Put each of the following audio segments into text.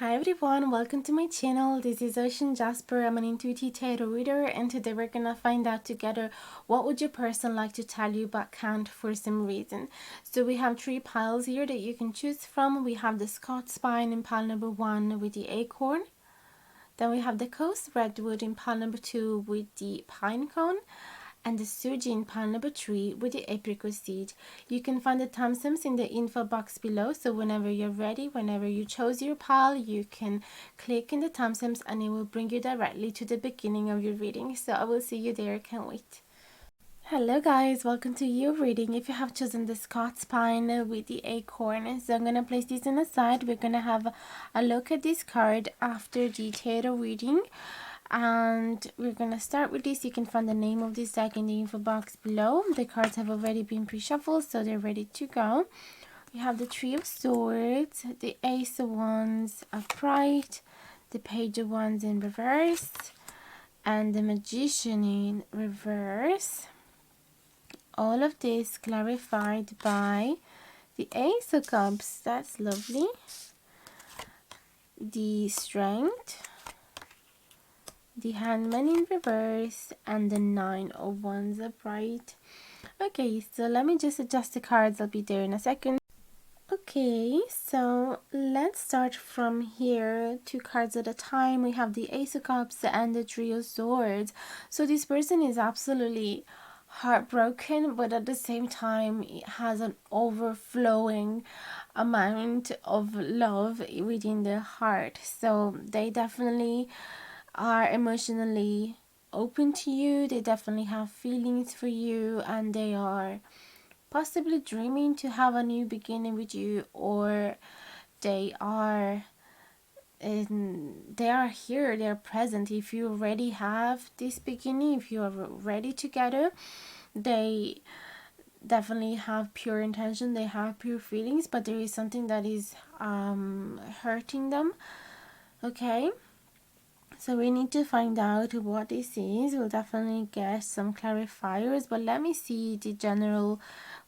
Hi everyone, welcome to my channel. This is Ocean Jasper. I'm an intuitive tarot reader, and today we're gonna find out together what would your person like to tell you but can't for some reason. So we have three piles here that you can choose from. We have the Scotspine in pile number 1 with the Acorn. Then we have the Coast Redwood in pile number 2 with the Pine Cone, and the Sugi in pile number 3 with the Apricot seed. You can find the timestamps in the info box below, so whenever you're ready, whenever you chose your pile, you can click in the timestamps and it will bring you directly to the beginning of your reading. So I will see you there, can't wait. Hello guys, welcome to your reading. If you have chosen the Scotspine with the Acorn, so I'm going to place this on the side. We're going to have a look at this card after the tarot reading. And we're gonna start with this. You can find the name of this deck in the info box below. The cards have already been pre-shuffled, so they're ready to go. We have the Three of Swords, the Ace of Wands upright, the Page of Wands in reverse, and the Magician in reverse. All of this clarified by the Ace of Cups. That's lovely. The Strength, the Hangman in reverse, and the Nine of Wands upright. Okay, so let me just adjust the cards. I'll be there in a second. Okay, so let's start from here, 2 cards at a time. We have the Ace of Cups and the Three of Swords. So this person is absolutely heartbroken, but at the same time it has an overflowing amount of love within their heart. So they definitely are emotionally open to you. They definitely have feelings for you, and they are possibly dreaming to have a new beginning with you, or they are here, they're present. If you already have this beginning, if you are ready together, they definitely have pure intention, they have pure feelings, but there is something that is hurting them. Okay, so we need to find out what this is. We'll definitely get some clarifiers, but let me see the general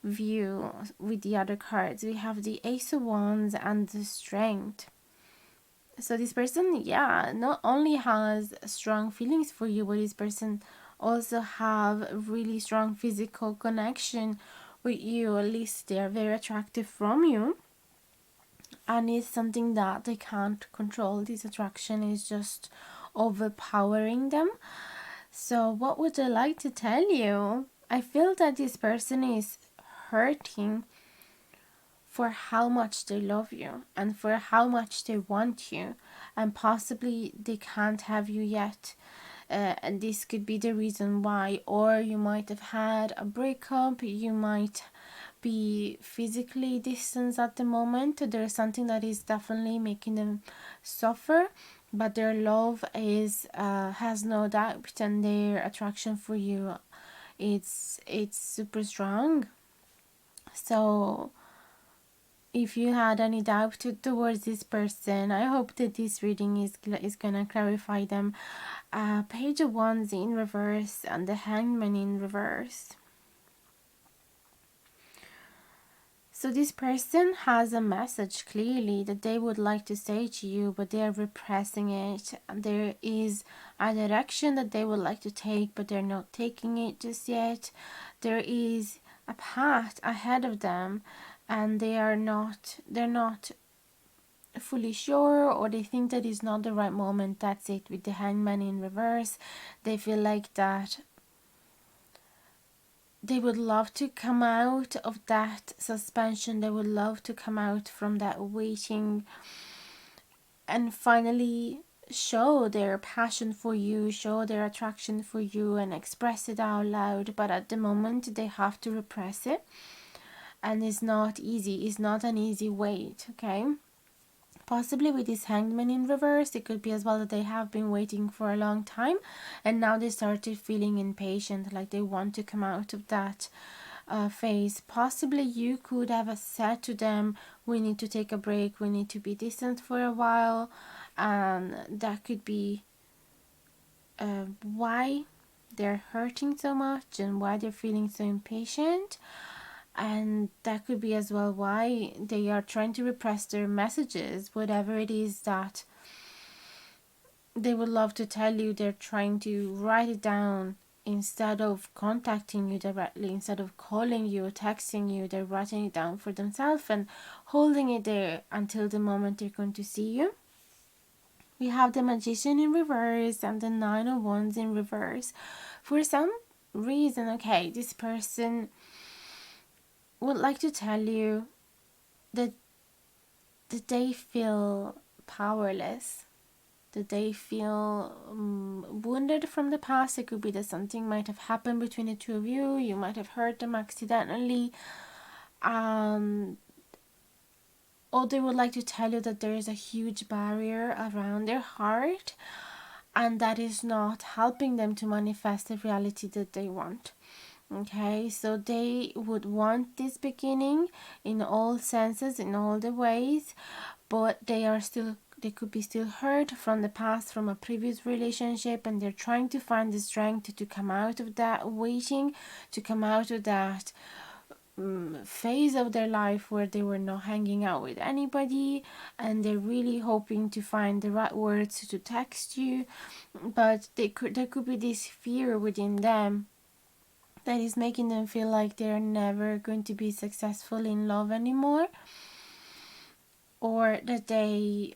view with the other cards. We have the Ace of Wands and the Strength. So this person, yeah, not only has strong feelings for you, but this person also have really strong physical connection with you. At least they're very attractive from you, and it's something that they can't control. This attraction is just overpowering them. So what would I like to tell you? I feel that this person is hurting for how much they love you and for how much they want you, and possibly they can't have you yet. And this could be the reason why. Or you might have had a breakup, you might be physically distant at the moment. There's something that is definitely making them suffer, but their love is has no doubt, and their attraction for you, it's super strong. So if you had any doubt towards this person, I hope that this reading is gonna clarify them. Page of Wands in reverse and the Hangman in reverse. So this person has a message clearly that they would like to say to you, but they are repressing it. There is a direction that they would like to take, but they're not taking it just yet. There is a path ahead of them, and they're not fully sure, or they think that it's not the right moment. That's it. With the Hangman in reverse, they feel like that they would love to come out of that suspension. They would love to come out from that waiting and finally show their passion for you, show their attraction for you, and express it out loud. But at the moment they have to repress it, and it's not easy. It's not an easy wait. Okay, possibly with this Hangman in reverse, it could be as well that they have been waiting for a long time, and now they started feeling impatient, like they want to come out of that phase. Possibly you could have said to them, we need to take a break, we need to be distant for a while, and that could be why they're hurting so much and why they're feeling so impatient. And that could be as well why they are trying to repress their messages, whatever it is that they would love to tell you. They're trying to write it down instead of contacting you directly, instead of calling you or texting you. They're writing it down for themselves and holding it there until the moment they're going to see you. We have the Magician in reverse and the Nine of Wands in reverse. For some reason, okay, this person would like to tell you that they feel powerless, that they feel wounded from the past. It could be that something might have happened between the two of you. You might have hurt them accidentally. Or they would like to tell you that there is a huge barrier around their heart, and that is not helping them to manifest the reality that they want. Okay, so they would want this beginning in all senses, in all the ways, but they could be still hurt from the past, from a previous relationship, and they're trying to find the strength to come out of that waiting, to come out of that phase of their life where they were not hanging out with anybody, and they're really hoping to find the right words to text you, but there could be this fear within them that is making them feel like they're never going to be successful in love anymore, or that they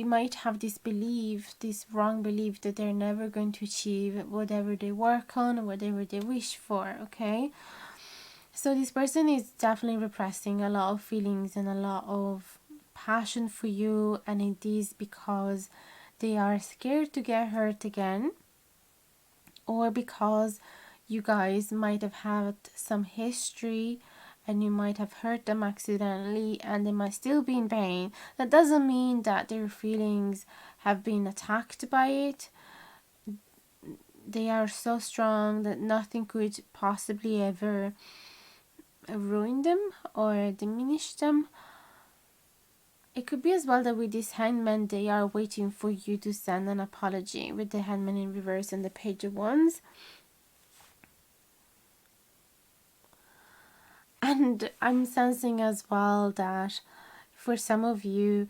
might have this belief, this wrong belief, that they're never going to achieve whatever they work on or whatever they wish for. Okay, so this person is definitely repressing a lot of feelings and a lot of passion for you, and it is because they are scared to get hurt again, or because you guys might have had some history and you might have hurt them accidentally and they might still be in pain. That doesn't mean that their feelings have been attacked by it. They are so strong that nothing could possibly ever ruin them or diminish them. It could be as well that with this Hangman, they are waiting for you to send an apology, with the Hangman in reverse and the Page of Wands. And I'm sensing as well that for some of you,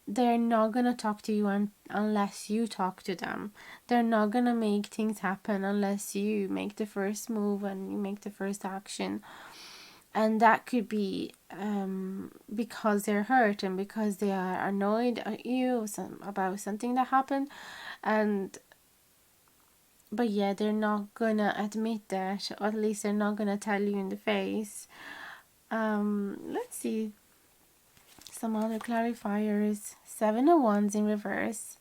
they're not going to talk to you unless you talk to them. They're not going to make things happen unless you make the first move and you make the first action. And that could be because they're hurt and because they are annoyed at you about something that happened. But yeah, they're not gonna admit that, or at least they're not gonna tell you in the face. Let's see some other clarifiers. Seven of Wands in reverse,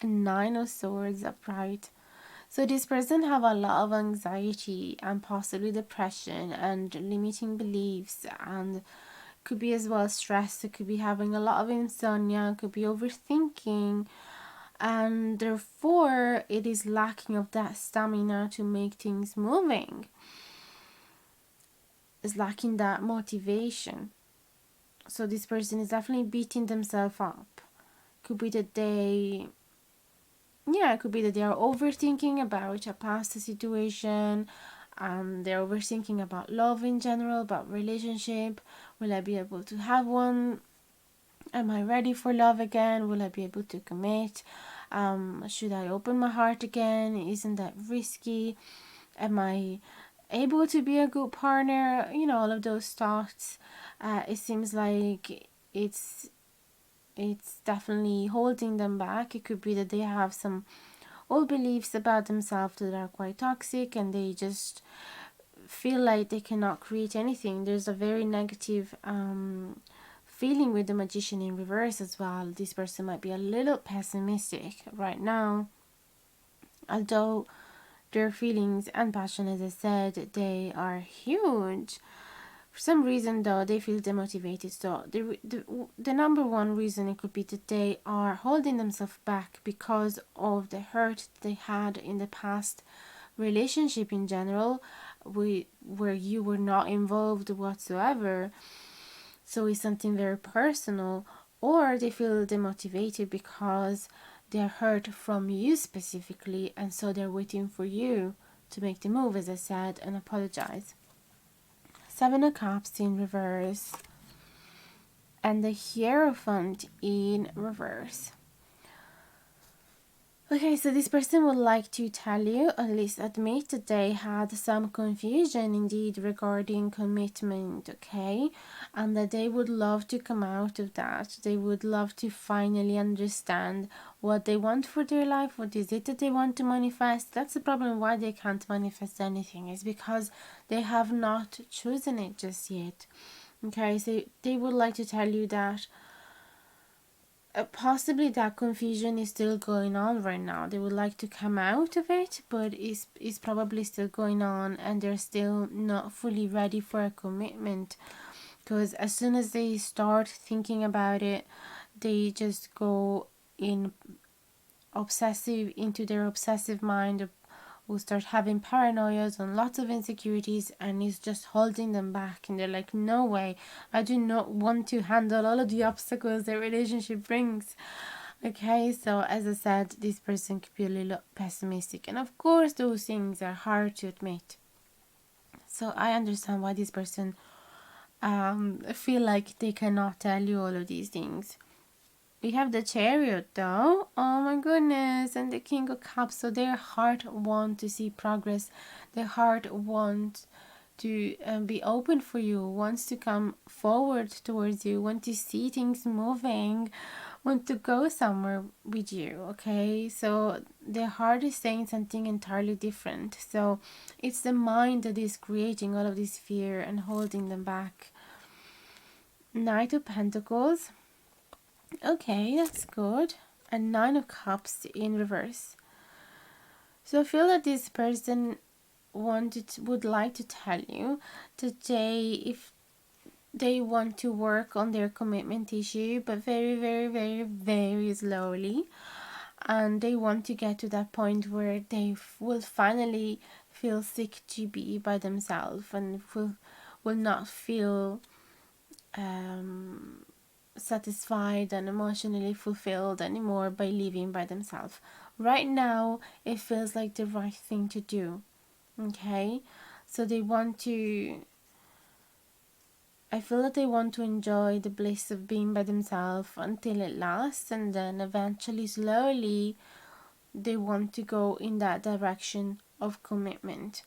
and Nine of Swords upright. So this person have a lot of anxiety and possibly depression and limiting beliefs, and could be as well stressed. It could be having a lot of insomnia, could be overthinking, and therefore it is lacking of that stamina to make things moving. It's lacking that motivation. So this person is definitely beating themselves up. Could be that they are overthinking about a past situation. They're overthinking about love in general, about relationship. Will I be able to have one? Am I ready for love again? Will I be able to commit? Should I open my heart again? Isn't that risky? Am I able to be a good partner? All of those thoughts. It seems like it's definitely holding them back. It could be that they have some old beliefs about themselves that are quite toxic, and they just feel like they cannot create anything. There's a very negative feeling with the Magician in reverse as well. This person might be a little pessimistic right now, although their feelings and passion, as I said, they are huge. For some reason though, they feel demotivated. So the number one reason, it could be that they are holding themselves back because of the hurt they had in the past relationship in general, where you were not involved whatsoever. So it's something very personal. Or they feel demotivated because they're hurt from you specifically, and so they're waiting for you to make the move, as I said, and apologize. 7 of Cups in reverse, and the Hierophant in reverse. Okay, so this person would like to tell you, at least admit, that they had some confusion indeed regarding commitment, okay? And that they would love to come out of that. They would love to finally understand what they want for their life. What is it that they want to manifest? That's the problem why they can't manifest anything, is because they have not chosen it just yet. Okay, so they would like to tell you that possibly that confusion is still going on right now. They would like to come out of it, but it's probably still going on, and they're still not fully ready for a commitment, because as soon as they start thinking about it, they just go into their obsessive mind, will start having paranoias and lots of insecurities, and it's just holding them back, and they're like, no way, I do not want to handle all of the obstacles that relationship brings. Okay, so as I said, this person could be a little pessimistic, and of course those things are hard to admit. So I understand why this person feel like they cannot tell you all of these things. We have the Chariot though, oh my goodness, and the King of Cups. So their heart wants to see progress, their heart wants to be open for you, wants to come forward towards you, want to see things moving, want to go somewhere with you, okay? So their heart is saying something entirely different. So it's the mind that is creating all of this fear and holding them back. Knight of Pentacles. Okay, that's good. And 9 of Cups in reverse. So I feel that this person would like to tell you that if they want to work on their commitment issue, but very, very, very, very slowly, and they want to get to that point where they will finally feel sick to be by themselves, and will not feel satisfied and emotionally fulfilled anymore by living by themselves. Right now it feels like the right thing to do, okay? So I feel that they want to enjoy the bliss of being by themselves until it lasts, and then eventually, slowly, they want to go in that direction of commitment.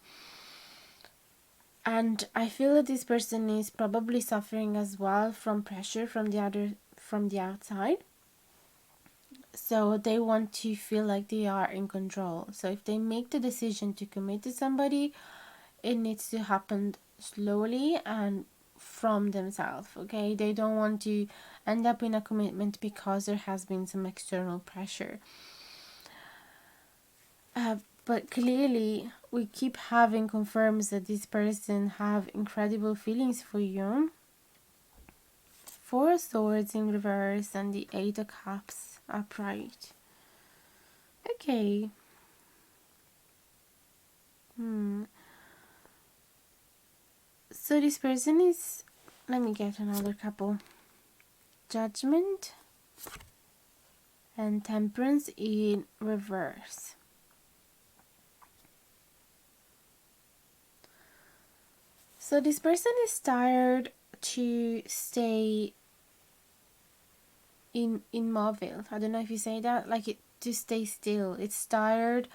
And I feel that this person is probably suffering as well from pressure from the outside. So they want to feel like they are in control. So if they make the decision to commit to somebody, it needs to happen slowly and from themselves, okay? They don't want to end up in a commitment because there has been some external pressure. But clearly, we keep having confirms that this person have incredible feelings for you. 4 of Swords in reverse and the 8 of Cups upright. Okay. So this person is... Let me get another couple. Judgment and Temperance in reverse. So this person is tired to stay immobile. I don't know if you say that, like to stay still. It's tired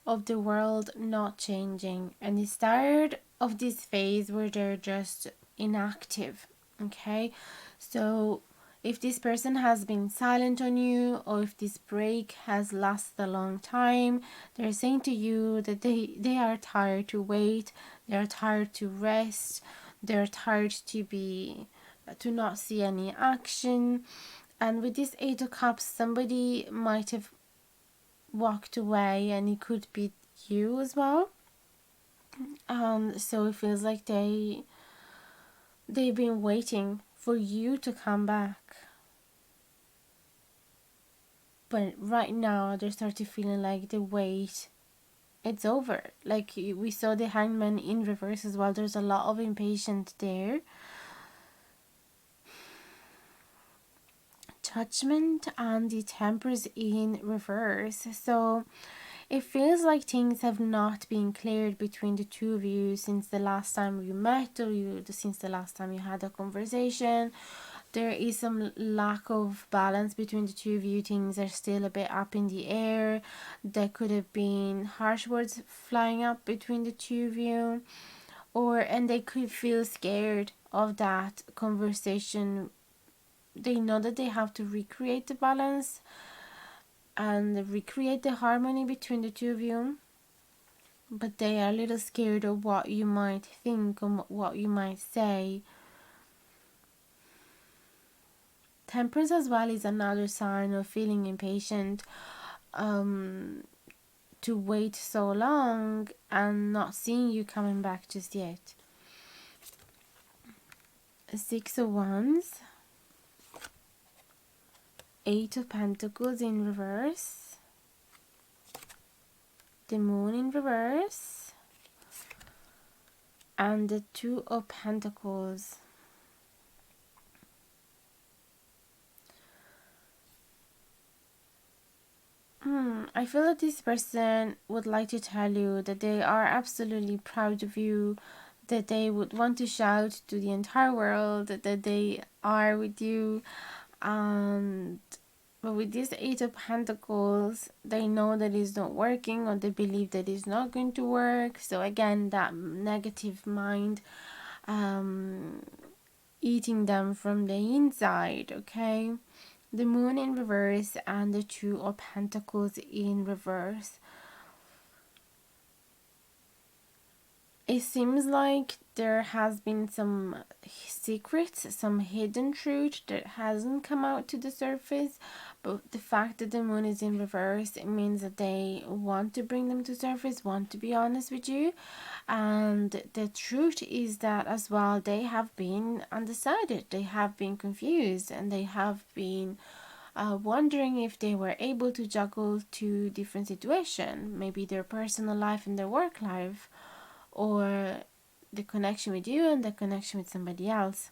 of the world not changing, and it's tired of this phase where they're just inactive, okay? So if this person has been silent on you, or if this break has lasted a long time, they're saying to you that they are tired to wait, they're tired to rest, they're tired to not see any action. And with this 8 of Cups, somebody might have walked away, and it could be you as well. So it feels like they've been waiting for you to come back, but right now they're starting feeling like the wait, it's over. Like we saw the Hangman in reverse as well. There's a lot of impatience there. attachment and the Temperance in reverse. So it feels like things have not been cleared between the two of you since the last time you met, or since the last time you had a conversation. There is some lack of balance between the two of you. Things are still a bit up in the air. There could have been harsh words flying up between the two of you, and they could feel scared of that conversation. They know that they have to recreate the balance and recreate the harmony between the two of you, but they are a little scared of what you might think or what you might say. Temperance as well is another sign of feeling impatient, to wait so long and not seeing you coming back just yet. Six of Wands, Eight of Pentacles in reverse, the Moon in reverse, and the Two of Pentacles. I feel that this person would like to tell you that they are absolutely proud of you, that they would want to shout to the entire world that they are with you. But with this Eight of Pentacles, they know that it's not working, or they believe that it's not going to work. So again, that negative mind eating them from the inside, okay? The Moon in reverse and the Two of Pentacles in reverse. It seems like there has been some secrets, some hidden truth that hasn't come out to the surface, but the fact that the Moon is in reverse, it means that they want to bring them to surface, want to be honest with you. And the truth is that as well, they have been undecided, they have been confused, and they have been wondering if they were able to juggle two different situations, maybe their personal life and their work life, or the connection with you and the connection with somebody else,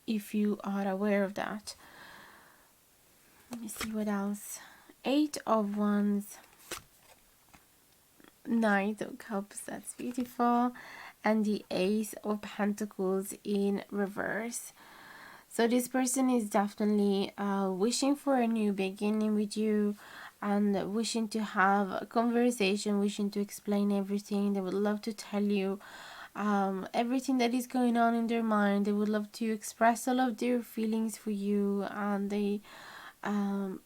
if you are aware of that. Let me see what else. Eight of Wands, Knight of Cups, that's beautiful, and the Ace of Pentacles in reverse. So this person is definitely wishing for a new beginning with you, and wishing to have a conversation, wishing to explain everything. They would love to tell you everything that is going on in their mind. They would love to express all of their feelings for you, and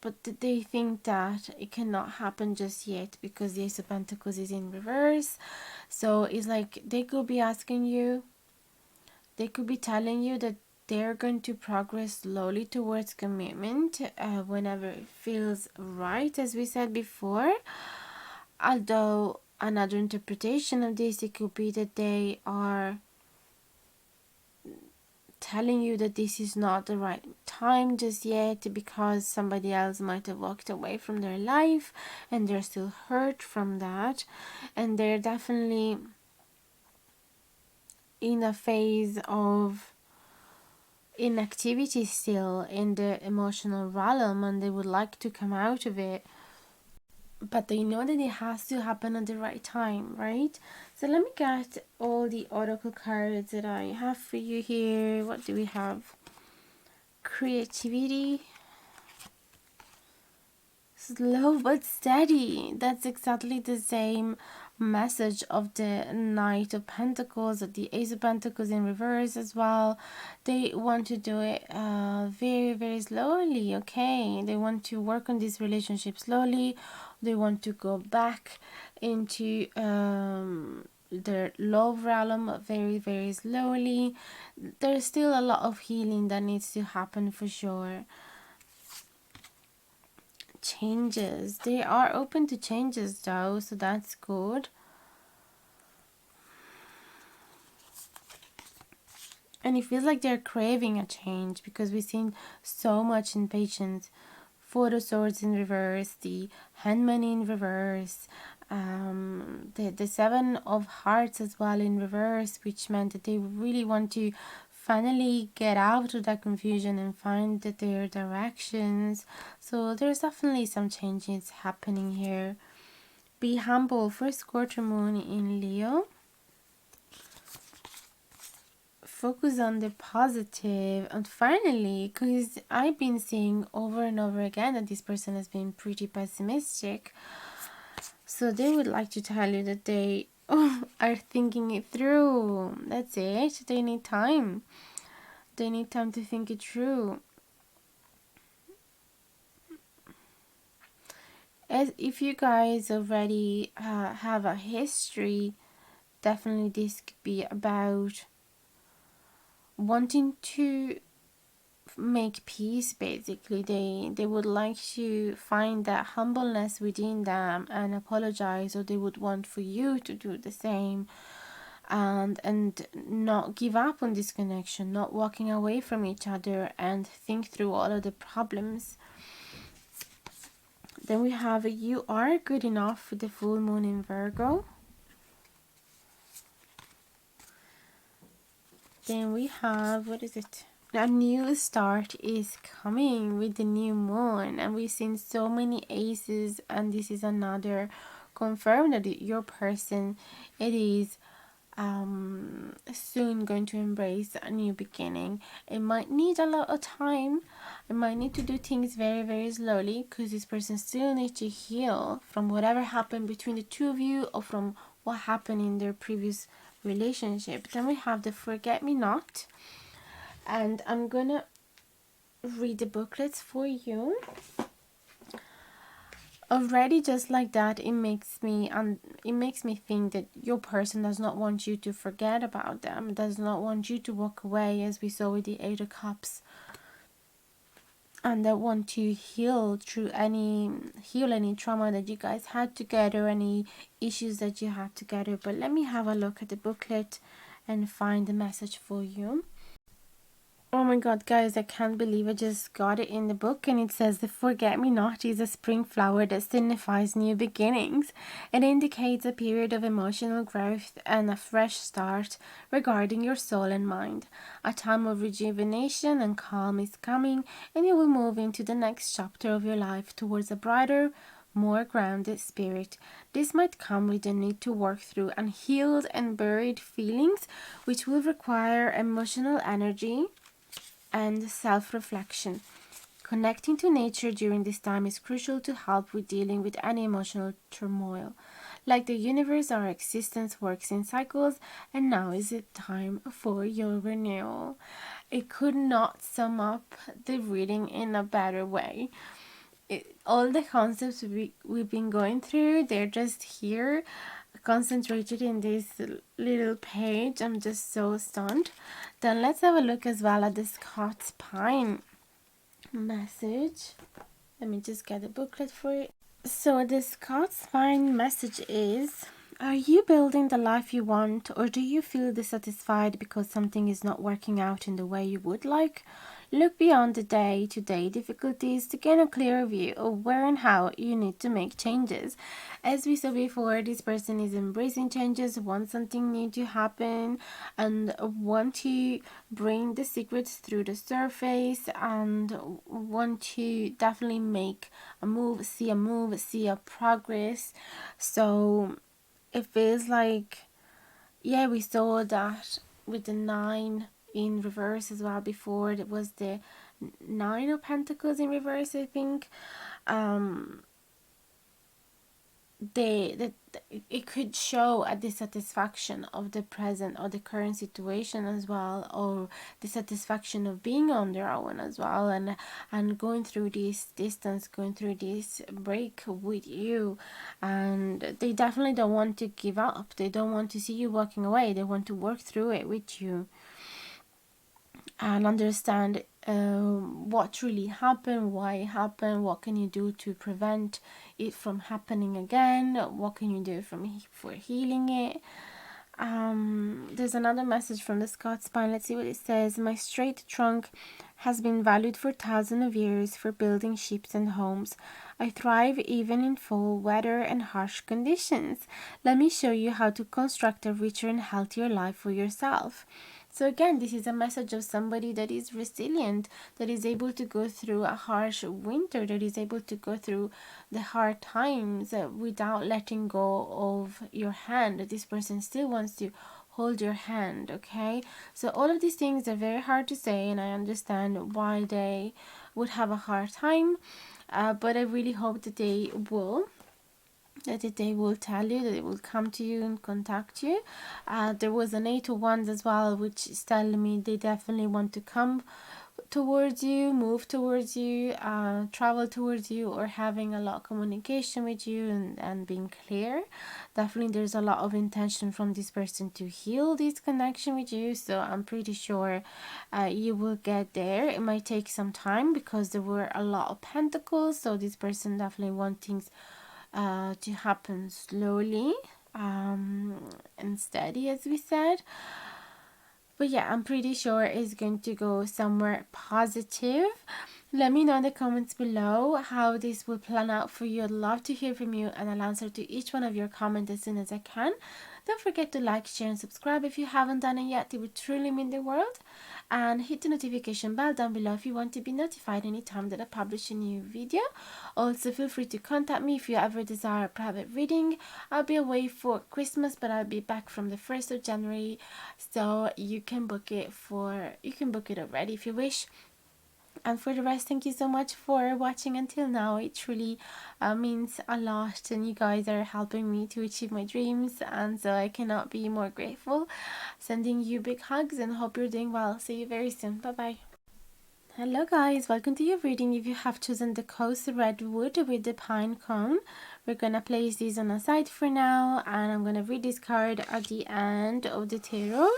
but they think that it cannot happen just yet because the Ace of Pentacles is in reverse. So it's like they could be asking you, they could be telling you that they're going to progress slowly towards commitment whenever it feels right, as we said before. Although another interpretation of this, it could be that they are telling you that this is not the right time just yet because somebody else might have walked away from their life and they're still hurt from that, and they're definitely in a phase of inactivity still in the emotional realm, and they would like to come out of it, but they know that it has to happen at the right time, right? So let me get all the oracle cards that I have for you here. What do we have? Creativity, slow but steady. That's exactly the same message of the Knight of Pentacles, the Ace of Pentacles in reverse as well. They want to do it very, very slowly, okay? They want to work on this relationship slowly. They want to go back into their love realm very, very slowly. There's still a lot of healing that needs to happen for sure. Changes, they are open to changes though, so that's good. And it feels like they're craving a change because we've seen so much impatience. Four of Swords in reverse, the Hangman in reverse, the Seven of Hearts as well in reverse, which meant that they really want to finally get out of that confusion and find their directions. So there's definitely some changes happening here. Be humble. First quarter moon in Leo. Focus on the positive. And finally, because I've been seeing over and over again that this person has been pretty pessimistic, so they would like to tell you that they are thinking it through. That's it. They need time. They need time to think it through. As if you guys already have a history, definitely this could be about wanting to make peace. Basically, they would like to find that humbleness within them and apologize, or they would want for you to do the same, and not give up on this connection, not walking away from each other, and think through all of the problems. Then we have you are good enough with the full moon in Virgo. Then we have, what is it? A new start is coming with the new moon, and we've seen so many aces, and this is another confirm that your person, it is soon going to embrace a new beginning. It might need a lot of time. It might need to do things very, very slowly, because this person still needs to heal from whatever happened between the two of you, or from what happened in their previous relationship. Then we have the forget me not, and I'm gonna read the booklets for you. Already, just like that, it makes me think that your person does not want you to forget about them, does not want you to walk away, as we saw with the Eight of Cups, and they want to heal any trauma that you guys had together, any issues that you had together. But let me have a look at the booklet and find the message for you. Oh my god, guys, I can't believe I just got it in the book, and it says the forget-me-not is a spring flower that signifies new beginnings. It indicates a period of emotional growth and a fresh start regarding your soul and mind. A time of rejuvenation and calm is coming, and you will move into the next chapter of your life towards a brighter, more grounded spirit. This might come with the need to work through unhealed and buried feelings, which will require emotional energy and self-reflection. Connecting to nature during this time is crucial to help with dealing with any emotional turmoil. Like the universe, our existence works in cycles, and now is the time for your renewal. It could not sum up the reading in a better way. All the concepts we've been going through, they're just here, concentrated in this little page. I'm just so stunned. Then let's have a look as well at the Scotspine message. Let me just get the booklet for it. So the Scotspine message is: are you building the life you want, or do you feel dissatisfied because something is not working out in the way you would like? Look beyond the day-to-day difficulties to gain a clear view of where and how you need to make changes. As we saw before, this person is embracing changes, wants something new to happen, and want to bring the secrets through the surface, and want to definitely make a move, see a progress. So it feels like, yeah, we saw that with the 9 in reverse as well before. It was the 9 of Pentacles in reverse, I think. It could show a dissatisfaction of the present or the current situation as well, or dissatisfaction of being on their own as well, and going through this distance, going through this break with you. And they definitely don't want to give up. They don't want to see you walking away. They want to work through it with you and understand what really happened, why it happened, what can you do to prevent it from happening again, what can you do for healing it. There's another message from the Scotspine. Let's see what it says. My straight trunk has been valued for thousands of years for building ships and homes. I thrive even in fall weather and harsh conditions. Let me show you how to construct a richer and healthier life for yourself. So again, this is a message of somebody that is resilient, that is able to go through a harsh winter, that is able to go through the hard times without letting go of your hand. This person still wants to hold your hand, okay? So all of these things are very hard to say, and I understand why they would have a hard time, but I really hope that they will, that they will tell you, that they will come to you and contact you. There was an 8 of Wands as well, which is telling me they definitely want to come towards you, move towards you, travel towards you, or having a lot of communication with you, and being clear. Definitely there's a lot of intention from this person to heal this connection with you, so I'm pretty sure you will get there. It might take some time because there were a lot of pentacles, so this person definitely wants things to happen slowly and steady, as we said. But yeah, I'm pretty sure it's going to go somewhere positive. Let me know in the comments below how this will plan out for you. I'd love to hear from you, and I'll answer to each one of your comments as soon as I can. Don't forget to like, share, and subscribe if you haven't done it yet. It would truly mean the world. And hit the notification bell down below if you want to be notified anytime that I publish a new video. Also, feel free to contact me if you ever desire a private reading. I'll be away for Christmas, but I'll be back from the 1st of January, so you can book it already if you wish. And for the rest, thank you so much for watching until now. It truly means a lot, and you guys are helping me to achieve my dreams, and so I cannot be more grateful. Sending you big hugs and hope you're doing well. See you very soon. Bye bye. Hello guys, welcome to your reading. If you have chosen the Coast Redwood with the pine cone, we're gonna place these on a side for now, and I'm gonna read this card at the end of the tarot.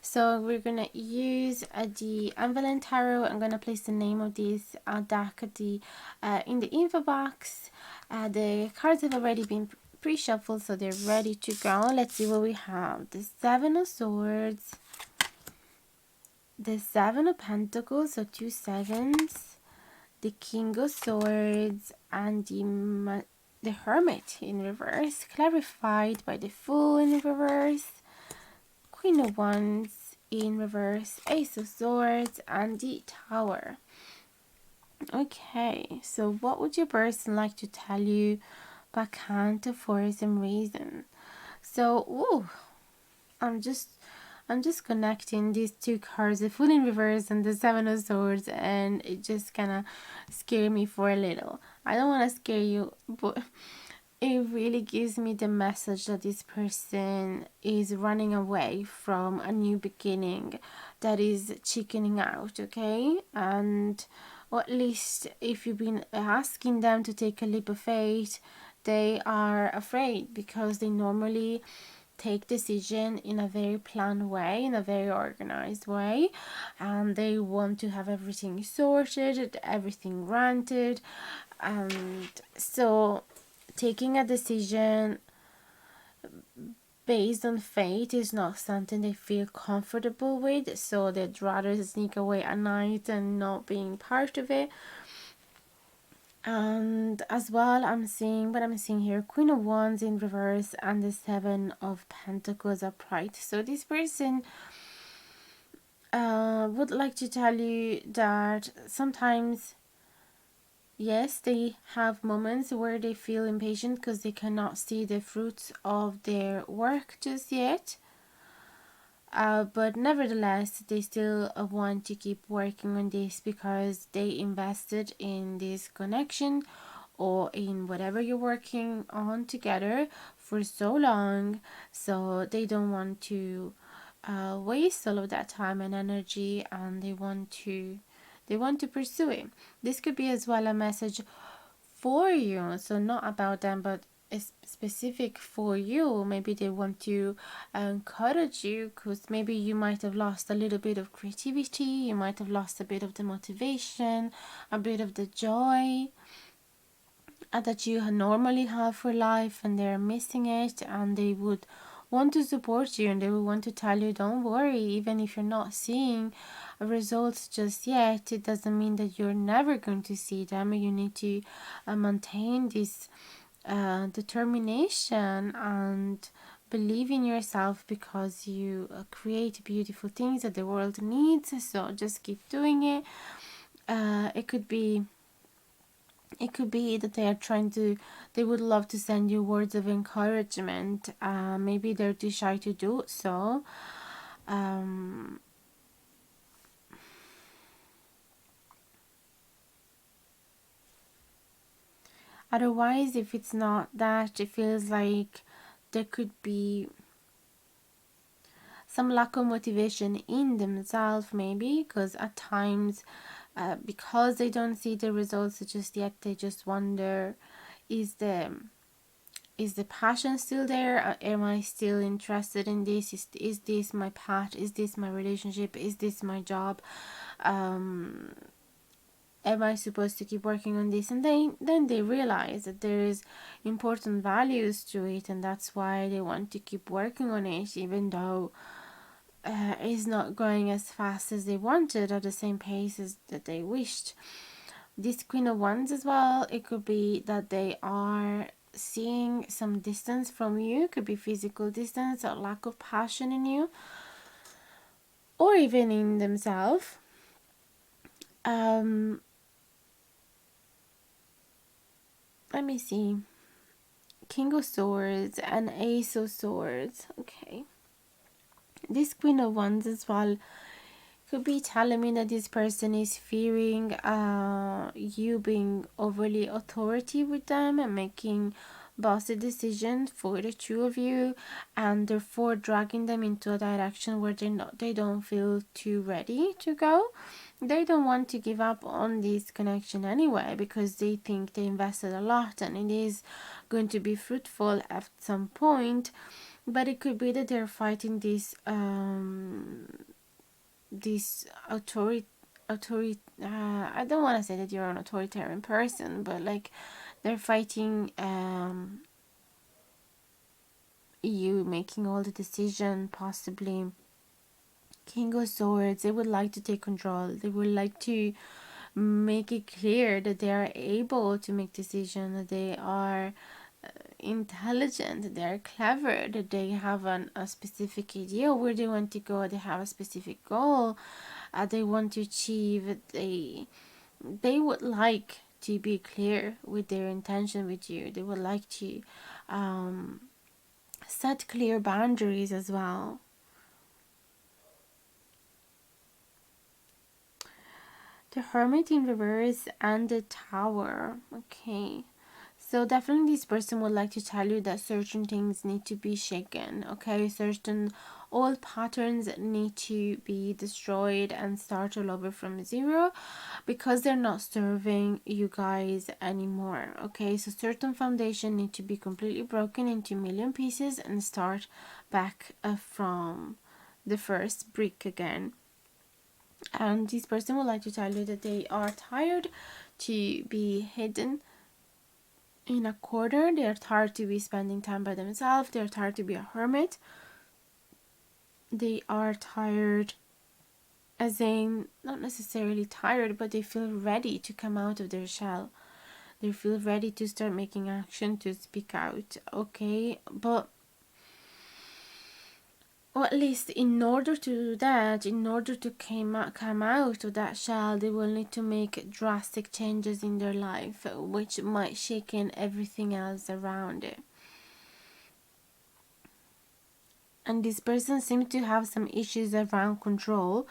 So we're gonna use the Envelope Tarot. I'm gonna place the name of this deck at the in the info box. The cards have already been pre-shuffled, so they're ready to go. Let's see what we have. The Seven of Swords, the Seven of Pentacles, so 2 sevens, the King of Swords, and the Hermit in reverse, clarified by the Fool in reverse, Queen of Wands in reverse, Ace of Swords, and the Tower. Okay, so what would your person like to tell you but can't for some reason? So, ooh, I'm just connecting these two cards, the Fool in reverse and the Seven of Swords, and it just kind of scared me for a little. I don't want to scare you, but it really gives me the message that this person is running away from a new beginning, that is chickening out, okay? And or at least if you've been asking them to take a leap of faith, they are afraid, because they normally take decision in a very planned way, in a very organized way, and they want to have everything sorted, everything granted, and so taking a decision based on fate is not something they feel comfortable with, so they'd rather sneak away at night and not being part of it. And as well, I'm seeing here, Queen of Wands in reverse and the Seven of Pentacles upright. So this person would like to tell you that sometimes, yes, they have moments where they feel impatient because they cannot see the fruits of their work just yet. But nevertheless, they still want to keep working on this because they invested in this connection or in whatever you're working on together for so long, so they don't want to waste all of that time and energy, and they want to pursue it. This could be as well a message for you, so not about them, but it's specific for you. Maybe they want to encourage you, because maybe you might have lost a little bit of creativity, you might have lost a bit of the motivation, a bit of the joy that you normally have for life, and they're missing it, and they would want to support you, and they will want to tell you, don't worry, even if you're not seeing results just yet, it doesn't mean that you're never going to see them. You need to maintain this determination and believe in yourself, because you create beautiful things that the world needs. So just keep doing it. It could be that they would love to send you words of encouragement. Maybe they're too shy to do so. Otherwise, if it's not that, it feels like there could be some lack of motivation in themselves, maybe, because at times, because they don't see the results just yet, they just wonder, is the passion still there? Am I still interested in this? Is this my path? Is this my relationship? Is this my job? Am I supposed to keep working on this? And then they realize that there is important values to it, and that's why they want to keep working on it, even though it's not going as fast as they wanted, at the same pace as that they wished. This Queen of Wands as well, it could be that they are seeing some distance from you. It could be physical distance or lack of passion in you, or even in themselves. Let me see. King of Swords and Ace of Swords. Okay. This Queen of Wands as well could be telling me that this person is fearing you being overly authority with them and making bossy decisions for the two of you, and therefore dragging them into a direction where they don't feel too ready to go. They don't want to give up on this connection anyway, because they think they invested a lot and it is going to be fruitful at some point. But it could be that they're fighting this authority. I don't want to say that you're an authoritarian person, but like they're fighting you making all the decision, possibly. King of Swords, they would like to take control. They would like to make it clear that they are able to make decisions, that they are intelligent, that they are clever, that they have a specific idea where they want to go, they have a specific goal they want to achieve. They would like to be clear with their intention with you. They would like to set clear boundaries as well. The Hermit in reverse and the Tower. Okay. So definitely this person would like to tell you that certain things need to be shaken. Okay. Certain old patterns need to be destroyed and start all over from zero, because they're not serving you guys anymore. Okay. So certain foundation need to be completely broken into a million pieces and start back from the first brick again. And this person would like to tell you that they are tired to be hidden in a corner. They are tired to be spending time by themselves. They are tired to be a hermit. They are tired, as in not necessarily tired, but they feel ready to come out of their shell. They feel ready to start making action, to speak out. Okay, but or at least in order to do that, in order to come out of that shell, they will need to make drastic changes in their life, which might shake in everything else around it. And this person seems to have some issues around control,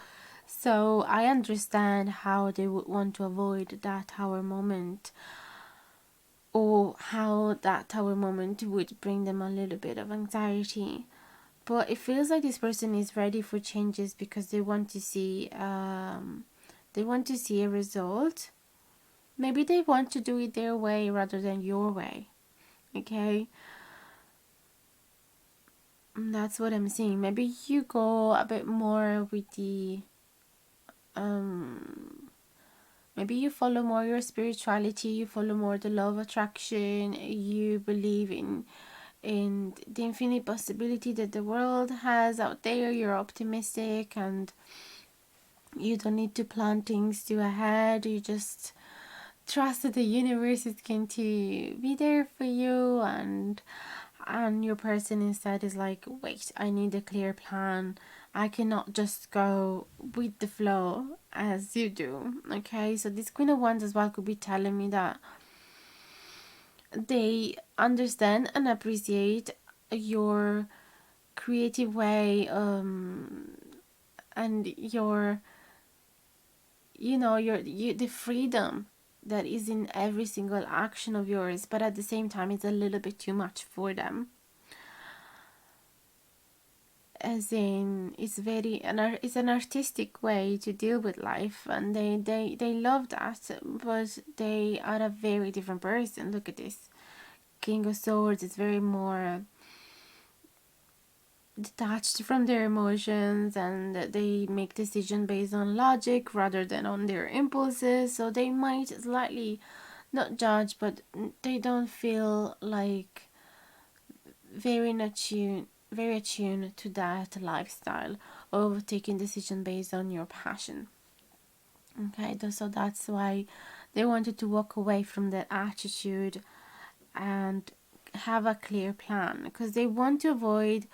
so I understand how they would want to avoid that tower moment, or how that tower moment would bring them a little bit of anxiety. But it feels like this person is ready for changes, because they want to see a result. Maybe they want to do it their way rather than your way. Okay, and that's what I'm seeing. Maybe you go a bit more with the maybe you follow more your spirituality, you follow more the law of attraction, you believe in the infinite possibility that the world has out there. You're optimistic and you don't need to plan things to ahead. You just trust that the universe is going to be there for you, and and your person instead is like, wait, I need a clear plan. I cannot just go with the flow as you do. Okay, so this Queen of Wands as well could be telling me that they understand and appreciate your creative way, and your, the freedom that is in every single action of yours, but at the same time it's a little bit too much for them. As in, it's an artistic way to deal with life, and they love that, but they are a very different person. Look at this King of Swords is very more detached from their emotions, and they make decisions based on logic rather than on their impulses, so they might slightly not judge, but they don't feel like very attuned to that lifestyle of taking decision based on your passion. Okay, so that's why they wanted to walk away from that attitude and have a clear plan, because they want to avoid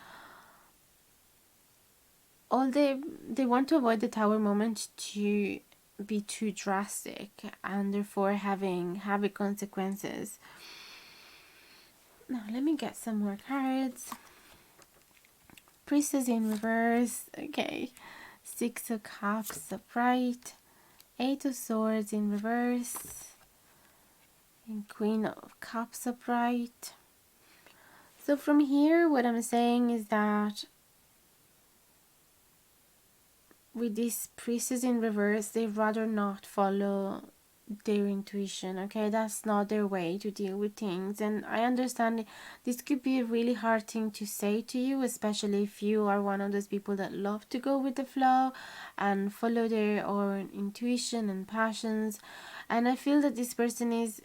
the tower moment to be too drastic, and therefore having heavy consequences. Now let me get some more cards. Priestess in reverse. Okay. Six of Cups upright. Eight of Swords in reverse. And Queen of Cups upright. So from here, what I'm saying is that with this Priestess in reverse, they rather not follow their intuition. Okay, that's not their way to deal with things, and I understand this could be a really hard thing to say to you, especially if you are one of those people that love to go with the flow and follow their own intuition and passions. And I feel that this person is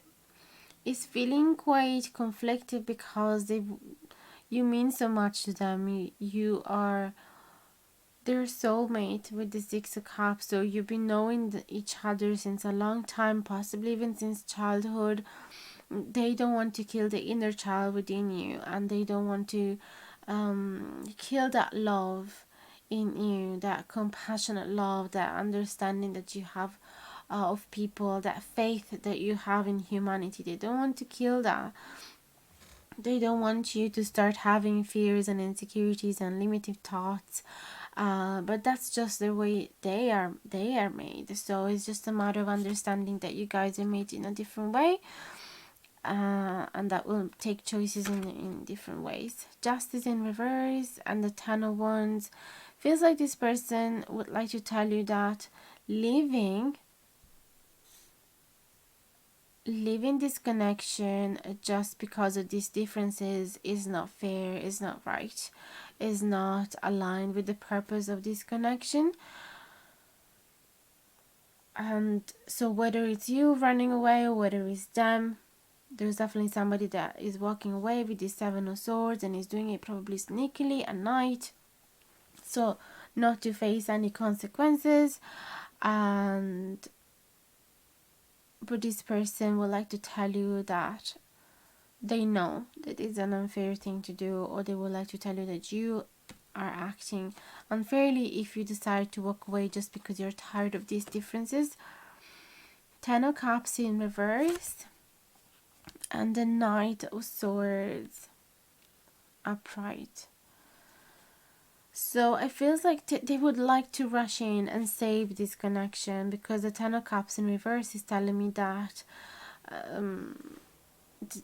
feeling quite conflicted, because you mean so much to them. You are their soulmate with the Six of Cups, so you've been knowing each other since a long time, possibly even since childhood. They don't want to kill the inner child within you, and they don't want to kill that love in you, that compassionate love, that understanding that you have of people, that faith that you have in humanity. They don't want to kill that. They don't want you to start having fears and insecurities and limited thoughts, but that's just the way they are made. So it's just a matter of understanding that you guys are made in a different way, and that will take choices in different ways. Justice in reverse and the Ten of Wands. Feels like this person would like to tell you that living this connection just because of these differences is not fair, is not right, is not aligned with the purpose of this connection. And so whether it's you running away or whether it's them, there's definitely somebody that is walking away with this Seven of Swords, and is doing it probably sneakily at night, so not to face any consequences. And but this person would like to tell you that they know that it's an unfair thing to do, or they would like to tell you that you are acting unfairly if you decide to walk away just because you're tired of these differences. Ten of Cups in reverse and the Knight of Swords upright. So it feels like they would like to rush in and save this connection, because the Ten of Cups in reverse is telling me that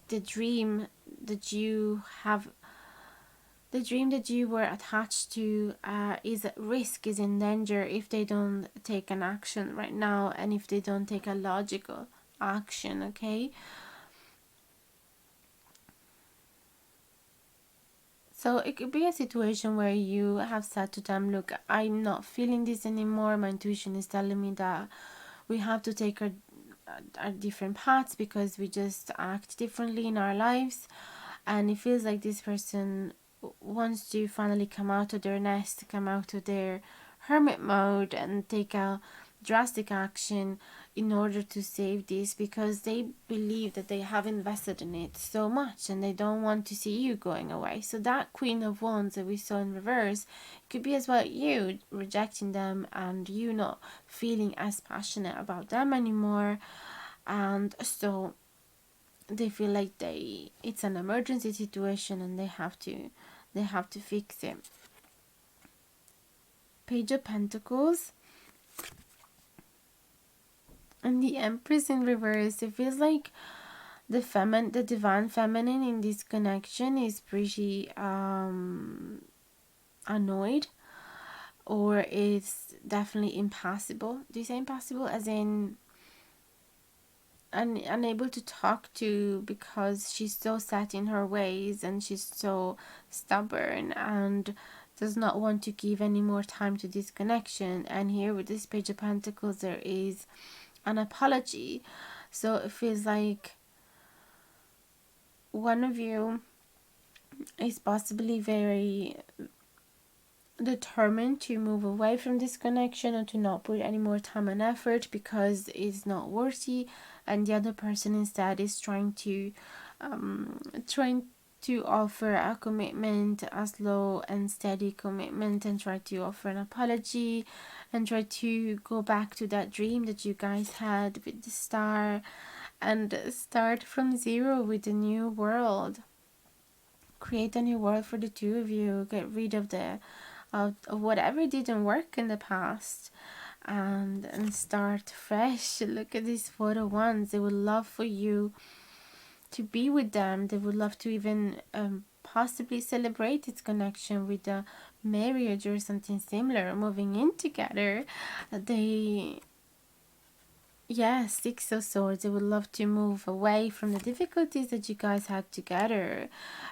the dream that you have, the dream that you were attached to, is at risk, is in danger if they don't take an action right now, and if they don't take a logical action. Okay, so it could be a situation where you have said to them, look, I'm not feeling this anymore, my intuition is telling me that we have to take our different paths because we just act differently in our lives. And it feels like this person wants to finally come out of their nest, come out of their hermit mode, and take a drastic action in order to save this, because they believe that they have invested in it so much and they don't want to see you going away. So that Queen of Wands that we saw in reverse could be as well you rejecting them and you not feeling as passionate about them anymore. And so they feel like it's an emergency situation and they have to fix it. Page of Pentacles and the Empress in reverse. It feels like the divine feminine in this connection is pretty annoyed, or is definitely impassible. Do you say impassible as in unable to talk to, because she's so set in her ways and she's so stubborn and does not want to give any more time to this connection? And here with this Page of Pentacles there is an apology. So it feels like one of you is possibly very determined to move away from this connection or to not put any more time and effort because it's not worthy, and the other person instead is trying to offer a commitment, a slow and steady commitment, and try to offer an apology and try to go back to that dream that you guys had with the star and start from zero with a new world. Create a new world for the two of you. Get rid of whatever didn't work in the past and start fresh. Look at these photo ones. They would love for you to be with them. They would love to even possibly celebrate its connection with a marriage or something similar, moving in together. Six of Swords. They would love to move away from the difficulties that you guys had together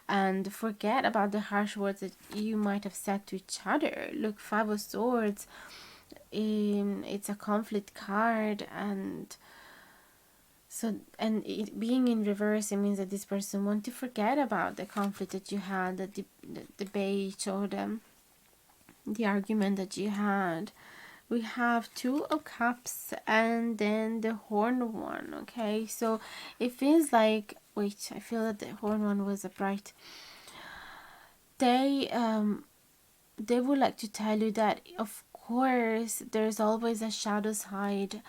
and forget about the harsh words that you might have said to each other. Look, Five of Swords, it's a conflict card, and so, and it being in reverse, it means that this person wants to forget about the conflict that you had, the debate or the argument that you had. We have Two of Cups and then the Horn one. Okay, so it feels like, wait, I feel that the Horn one was upright. They would like to tell you that of course there's always a shadow side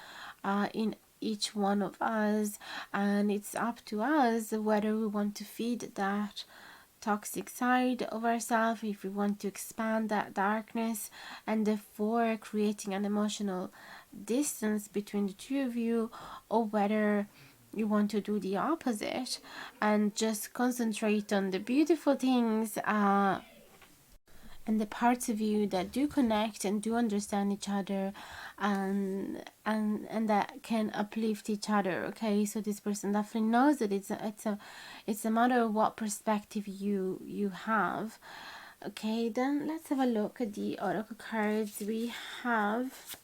in each one of us, and it's up to us whether we want to feed that toxic side of ourselves, if we want to expand that darkness and therefore creating an emotional distance between the two of you, or whether you want to do the opposite and just concentrate on the beautiful things and the parts of you that do connect and do understand each other and that can uplift each other. Okay, so this person definitely knows that it's a matter of what perspective you have. Okay, then let's have a look at the oracle cards we have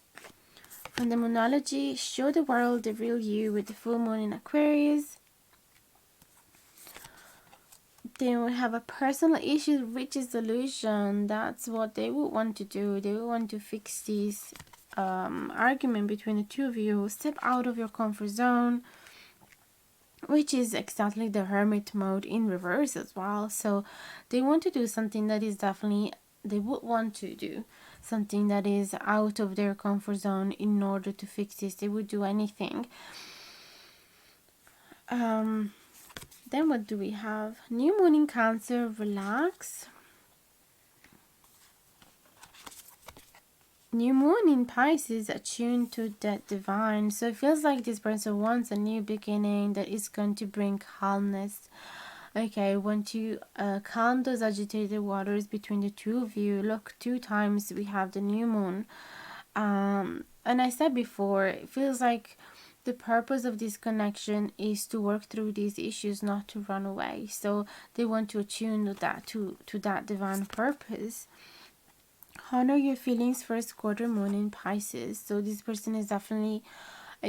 from the Moonology. Show the world the real you with the full moon in Aquarius. Then we have a personal issue which is solution. That's what they would want to do. They would want to fix this argument between the two of you. Step out of your comfort zone, which is exactly the Hermit mode in reverse as well. So they want to do something that is definitely, they would want to do something that is out of their comfort zone in order to fix this. They would do anything. Then what do we have? New moon in Cancer, relax. New moon in Pisces, attuned to that divine. So it feels like this person wants a new beginning that is going to bring calmness. Okay, want to calm those agitated waters between the two of you. Look, 2 times we have the new moon. And I said before, it feels like the purpose of this connection is to work through these issues, not to run away. So they want to attune to that divine purpose. Honor your feelings, first quarter moon in Pisces. So this person is definitely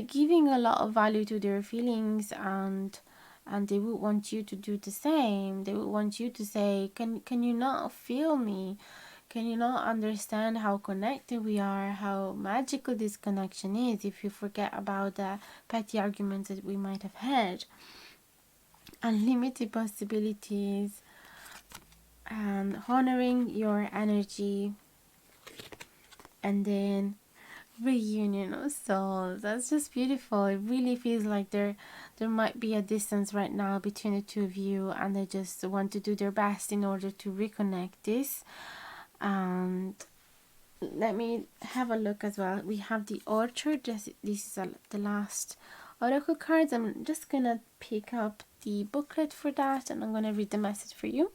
giving a lot of value to their feelings, and they would want you to do the same. They would want you to say, can you not feel me? Can you not understand how connected we are, how magical this connection is if you forget about the petty arguments that we might have had? Unlimited possibilities, and honoring your energy, and then reunion of souls. That's just beautiful. It really feels like there might be a distance right now between the two of you, and they just want to do their best in order to reconnect this. And let me have a look as well. We have the Orchard. This is the last oracle cards. I'm just gonna pick up the booklet for that, and I'm gonna read the message for you.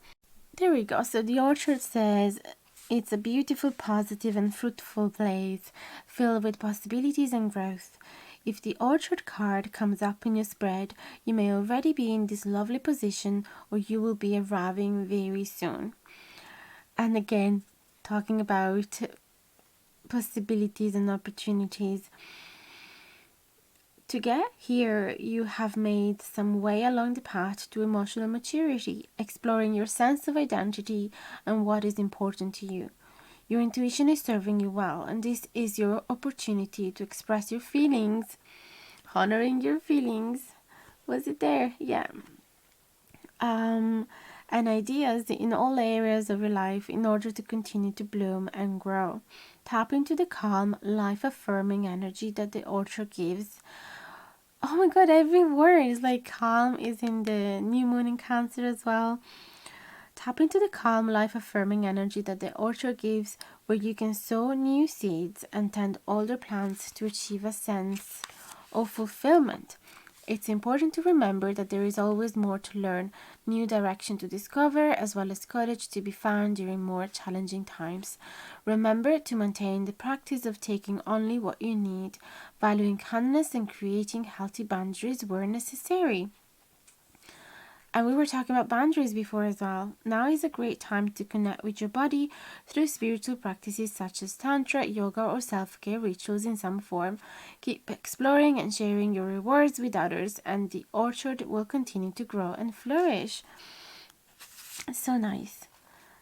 There we go. So the Orchard says, it's a beautiful, positive and fruitful place filled with possibilities and growth. If the Orchard card comes up in your spread, you may already be in this lovely position, or you will be arriving very soon. And again, talking about possibilities and opportunities. To get here, you have made some way along the path to emotional maturity, exploring your sense of identity and what is important to you. Your intuition is serving you well, and this is your opportunity to express your feelings, honoring your feelings. Was it there? Yeah. And ideas in all areas of your life in order to continue to bloom and grow. Tap into the calm, life-affirming energy that the Orchard gives. Oh my god, every word is like calm is in the new moon in Cancer as well. Tap into the calm, life-affirming energy that the Orchard gives, where you can sow new seeds and tend older plants to achieve a sense of fulfillment. It's important to remember that there is always more to learn, new direction to discover, as well as courage to be found during more challenging times. Remember to maintain the practice of taking only what you need, valuing kindness and creating healthy boundaries where necessary. And we were talking about boundaries before as well. Now is a great time to connect with your body through spiritual practices such as Tantra, yoga, or self-care rituals in some form. Keep exploring and sharing your rewards with others, and the Orchard will continue to grow and flourish. So nice.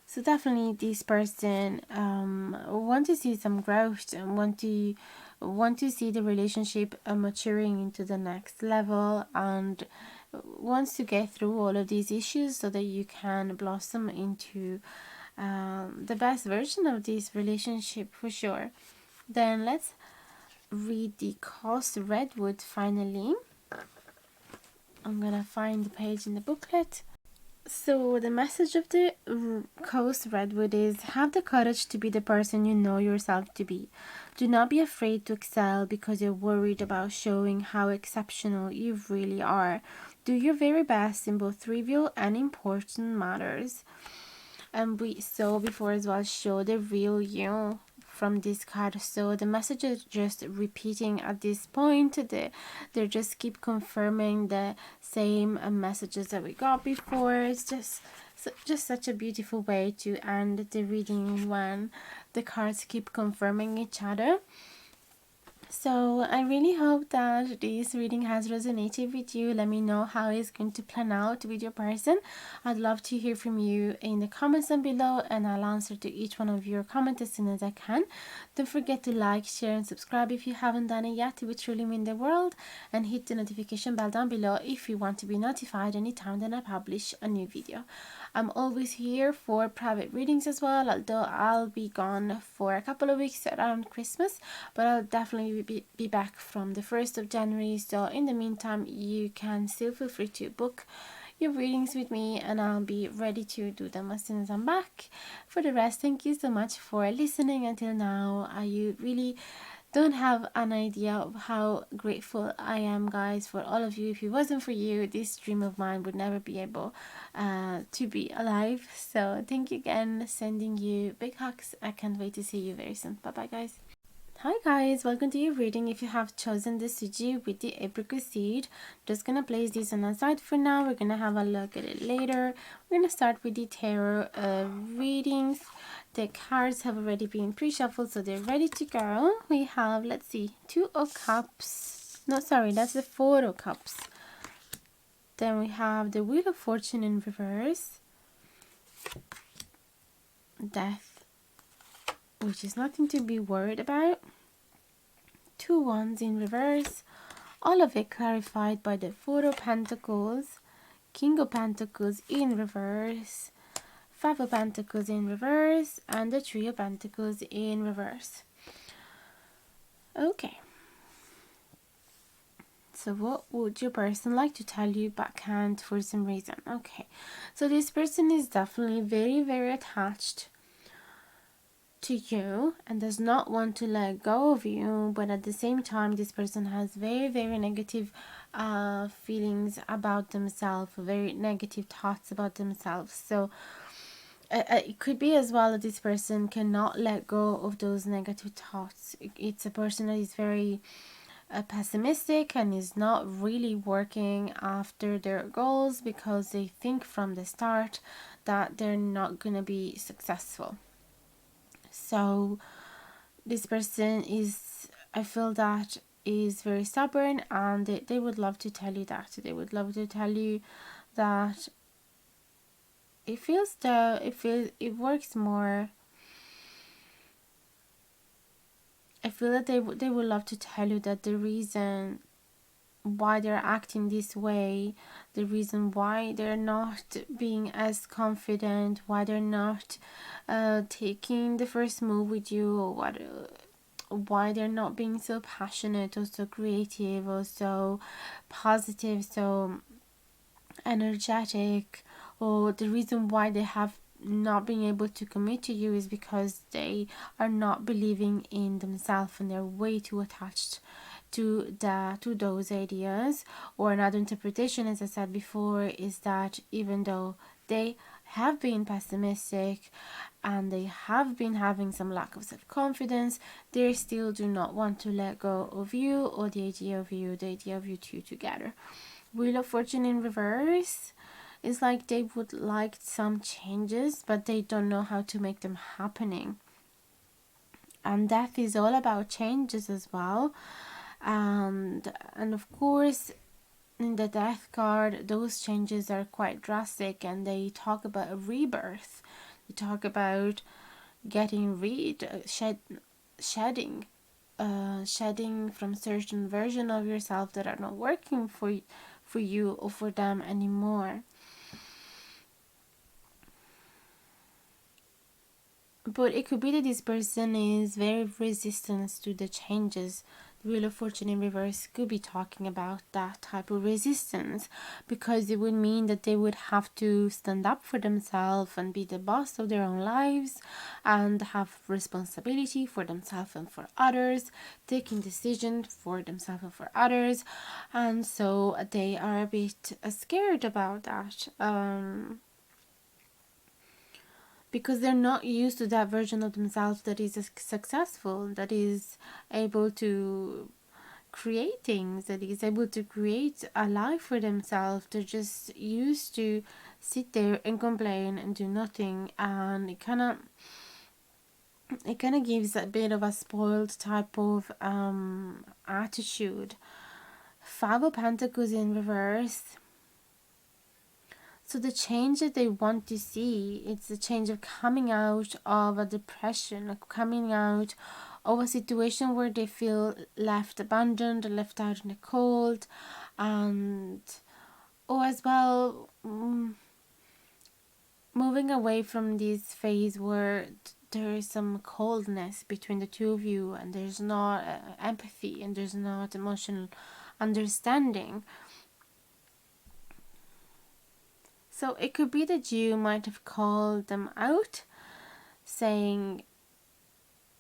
So definitely this person want to see some growth and want to see the relationship maturing into the next level, and wants to get through all of these issues so that you can blossom into the best version of this relationship for sure. Then let's read the Coast Redwood finally. I'm gonna find the page in the booklet. So the message of the Coast Redwood is, have the courage to be the person you know yourself to be. Do not be afraid to excel because you're worried about showing how exceptional you really are. Do your very best in both trivial and important matters. And we saw before as well, show the real you from this card. So the message is just repeating at this point. They just keep confirming the same messages that we got before. It's just such a beautiful way to end the reading when the cards keep confirming each other. So I really hope that this reading has resonated with you. Let me know how it's going to plan out with your person. I'd love to hear from you in the comments down below, and I'll answer to each one of your comments as soon as I can. Don't forget to like, share and subscribe if you haven't done it yet. It would truly mean the world. And hit the notification bell down below if you want to be notified anytime that I publish a new video. I'm always here for private readings as well, although I'll be gone for a couple of weeks around Christmas, but I'll definitely be back from the 1st of January. So in the meantime, you can still feel free to book your readings with me, and I'll be ready to do them as soon as I'm back. For the rest, thank you so much for listening until now. You really don't have an idea of how grateful I am, guys, for all of you. If it wasn't for you, this dream of mine would never be able to be alive. So thank you again, sending you big hugs. I can't wait to see you very soon. Bye bye, guys. Hi guys, welcome to your reading. If you have chosen the Sugi with the apricot seed, just gonna place this on the side for now. We're gonna have a look at it later. We're gonna start with the tarot readings. The cards have already been pre-shuffled, so they're ready to go. We have, let's see, 2 of Cups. No, sorry, that's the 4 of Cups. Then we have the Wheel of Fortune in reverse. Death. which is nothing to be worried about. 2 wands in reverse, all of it clarified by the Four of Pentacles, King of Pentacles in reverse, 5 of Pentacles in reverse, and the 3 of Pentacles in reverse. Okay. So what would your person like to tell you but can't for some reason? Okay. So this person is definitely very, very attached to you and does not want to let go of you, but at the same time this person has very, very negative feelings about themselves, very negative thoughts about themselves. So it could be as well that this person cannot let go of those negative thoughts. It's a person that is very pessimistic and is not really working after their goals because they think from the start that they're not going to be successful. So this person is, I feel that, is very stubborn, and they would love to tell you that. They would love to tell you that it works more. I feel that they would love to tell you that the reason why they're acting this way, the reason why they're not being as confident, why they're not taking the first move with you, or why they're not being so passionate or so creative or so positive, so energetic, or the reason why they have not being able to commit to you is because they are not believing in themselves and they're way too attached to those ideas. Or another interpretation, as I said before, is that even though they have been pessimistic and they have been having some lack of self-confidence, they still do not want to let go of you or the idea of you two together. Wheel of Fortune in reverse is like they would like some changes, but they don't know how to make them happening. And Death is all about changes as well. And of course, in the Death card, those changes are quite drastic, and they talk about a rebirth. They talk about getting shedding from certain version of yourself that are not working for you or for them anymore. But it could be that this person is very resistant to the changes. The Wheel of Fortune in reverse could be talking about that type of resistance, because it would mean that they would have to stand up for themselves and be the boss of their own lives and have responsibility for themselves and for others, taking decisions for themselves and for others. And so they are a bit scared about that. Because they're not used to that version of themselves that is successful, that is able to create things, that is able to create a life for themselves. They're just used to sit there and complain and do nothing, and it kind of gives a bit of a spoiled type of attitude. 5 of Pentacles in reverse. So the change that they want to see, it's the change of coming out of a depression, like coming out of a situation where they feel left abandoned, left out in the cold, and as well moving away from this phase where there is some coldness between the two of you, and there's not empathy and there's not emotional understanding. So it could be that you might have called them out, saying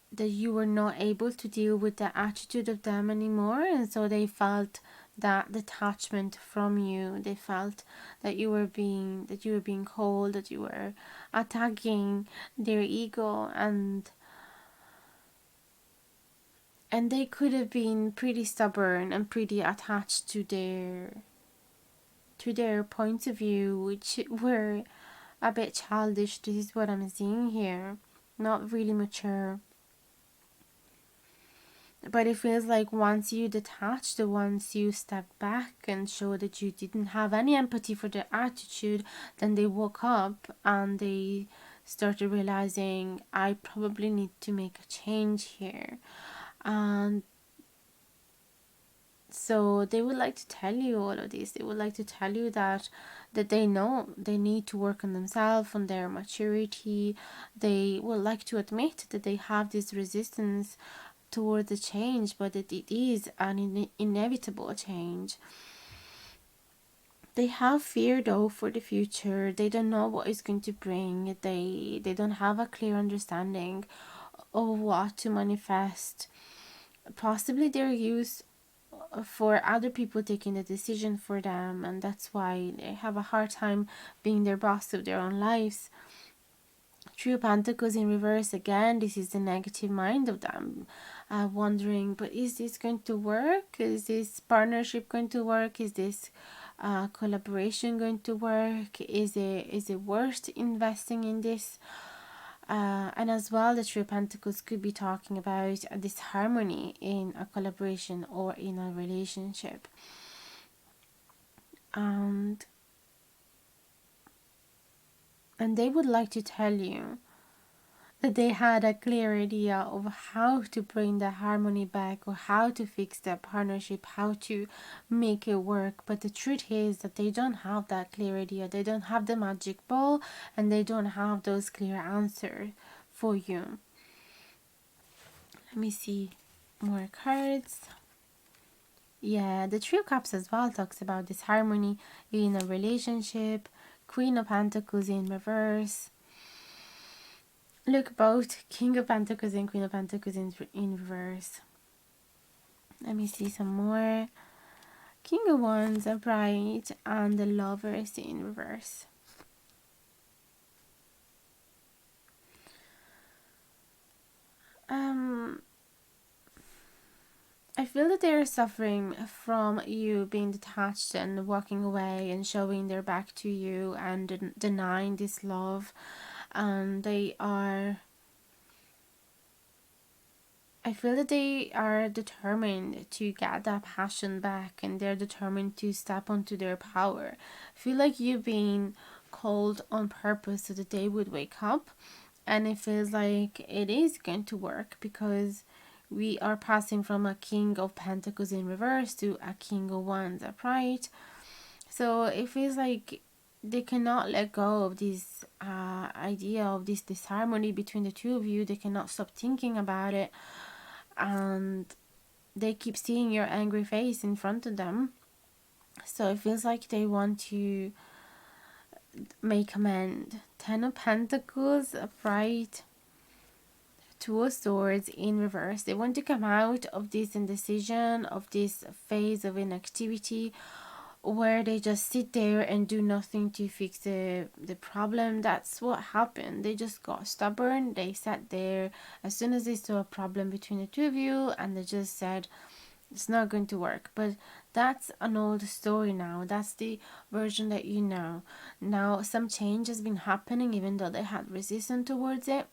that you were not able to deal with the attitude of them anymore, and so they felt that detachment from you. They felt that you were being cold, that you were attacking their ego, and they could have been pretty stubborn and pretty attached to their points of view, which were a bit childish. This is what I'm seeing here. Not really mature. But it feels like once you detached, once you stepped back and showed that you didn't have any empathy for their attitude, then they woke up and they started realizing I probably need to make a change here. And so they would like to tell you all of this. They would like to tell you that they know they need to work on themselves, on their maturity. They would like to admit that they have this resistance toward the change, but that it is an inevitable change. They have fear though for the future. They don't know what it's going to bring. They don't have a clear understanding of what to manifest. Possibly they're used for other people taking the decision for them, and that's why they have a hard time being their boss of their own lives. Three of Pentacles in reverse again. This is the negative mind of them, wondering, but is this going to work? Is this partnership going to work? Is this collaboration going to work? Is it worth investing in this? And as well, the Three of Pentacles could be talking about this harmony in a collaboration or in a relationship. And they would like to tell you that they had a clear idea of how to bring the harmony back, or how to fix the partnership, how to make it work. But the truth is that they don't have that clear idea. They don't have the magic ball, and they don't have those clear answers for you. Let me see more cards. Yeah, the Three of Cups as well talks about this harmony in a relationship. Queen of Pentacles in reverse. Look, both King of Pentacles and Queen of Pentacles in reverse. Let me see some more. King of Wands upright and the Lovers in reverse. I feel that they are suffering from you being detached and walking away and showing their back to you and denying this love. And they are, I feel that they are determined to get that passion back, and they're determined to step onto their power. I feel like you've been called on purpose so that they would wake up, and it feels like it is going to work, because we are passing from a King of Pentacles in reverse to a King of Wands upright. So it feels like they cannot let go of this idea of this disharmony between the two of you. They cannot stop thinking about it, and they keep seeing your angry face in front of them. So it feels like they want to make amends. Ten of Pentacles upright, Two of Swords in reverse. They want to come out of this indecision, of this phase of inactivity, where they just sit there and do nothing to fix the problem. That's what happened. They just got stubborn. They sat there as soon as they saw a problem between the two of you, and they just said, it's not going to work. But that's an old story now. That's the version that you know. Now some change has been happening, even though they had resistance towards it.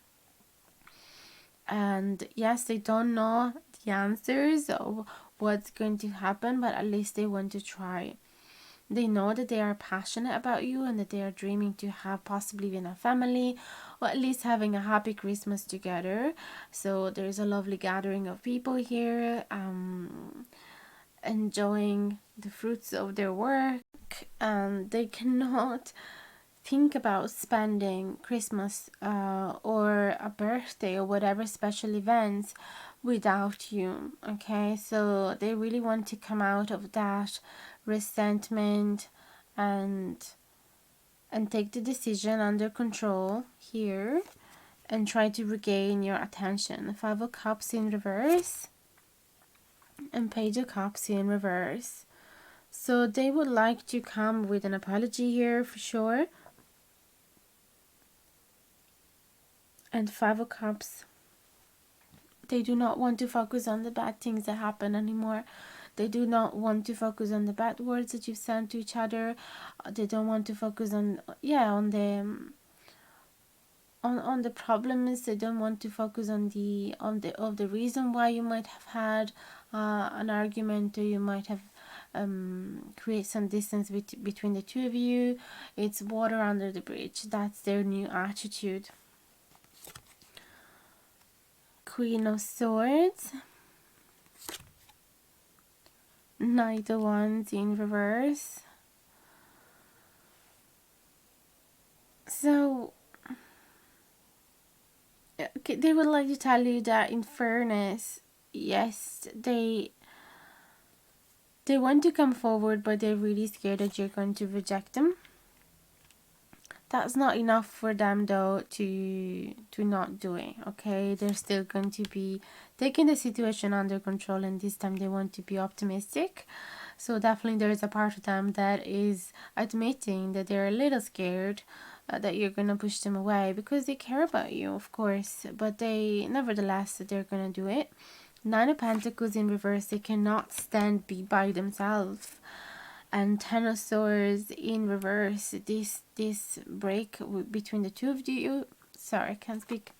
And yes, they don't know the answers of what's going to happen, but at least they want to try. They know that they are passionate about you, and that they are dreaming to have possibly even a family, or at least having a happy Christmas together. So there's a lovely gathering of people here, enjoying the fruits of their work, and they cannot think about spending Christmas or a birthday or whatever special events without you. Okay, so they really want to come out of that resentment and take the decision under control here and try to regain your attention. Five of Cups in reverse and Page of Cups in reverse. So they would like to come with an apology here for sure. And Five of Cups, they do not want to focus on the bad things that happen anymore. They do not want to focus on the bad words that you've sent to each other. They don't want to focus on the problems. They don't want to focus on the reason why you might have had an argument, or you might have create some distance between the two of you. It's water under the bridge. That's their new attitude. Queen of Swords, Knight of Wands in reverse. So okay, they would like to tell you that in fairness, yes, they want to come forward, but they're really scared that you're going to reject them. That's not enough for them though to not do it. Okay, they're still going to be taking the situation under control, and this time they want to be optimistic. So definitely there is a part of them that is admitting that they're a little scared, that you're gonna push them away, because they care about you, of course, but they nevertheless they're gonna do it. Nine of Pentacles in reverse, they cannot stand be by themselves. And Ten of Swords in reverse, this break between the two of you, sorry, I can't speak,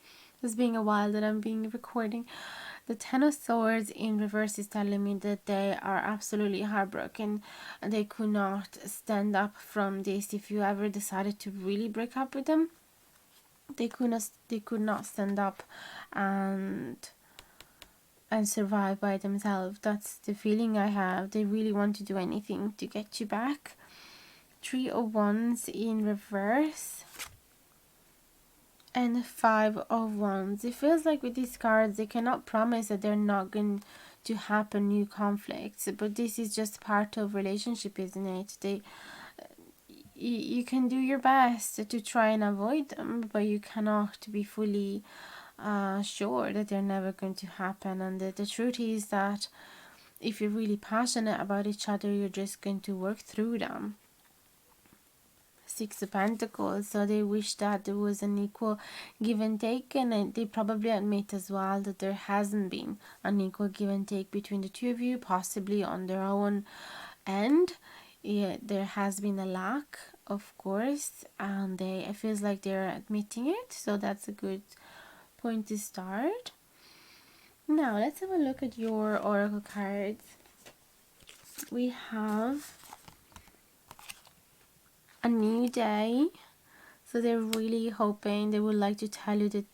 it's been a while that I'm being recording. The Ten of Swords in reverse is telling me that they are absolutely heartbroken and they could not stand up from this. If you ever decided to really break up with them, they could not stand up and survive by themselves. That's the feeling I have. They really want to do anything to get you back. Three of Wands in reverse and Five of Wands. It feels like with these cards they cannot promise that they're not going to happen new conflicts, but this is just part of relationship, isn't it? You can do your best to try and avoid them, but you cannot be fully sure that they're never going to happen. And the truth is that if you're really passionate about each other, you're just going to work through them. Six of Pentacles, so they wish that there was an equal give and take, and they probably admit as well that there hasn't been an equal give and take between the two of you, possibly on their own end. Yeah, there has been a lack, of course, and it feels like they're admitting it, so that's a good point to start. Now let's have a look at your oracle cards. We have a new day, so they're really hoping, they would like to tell you that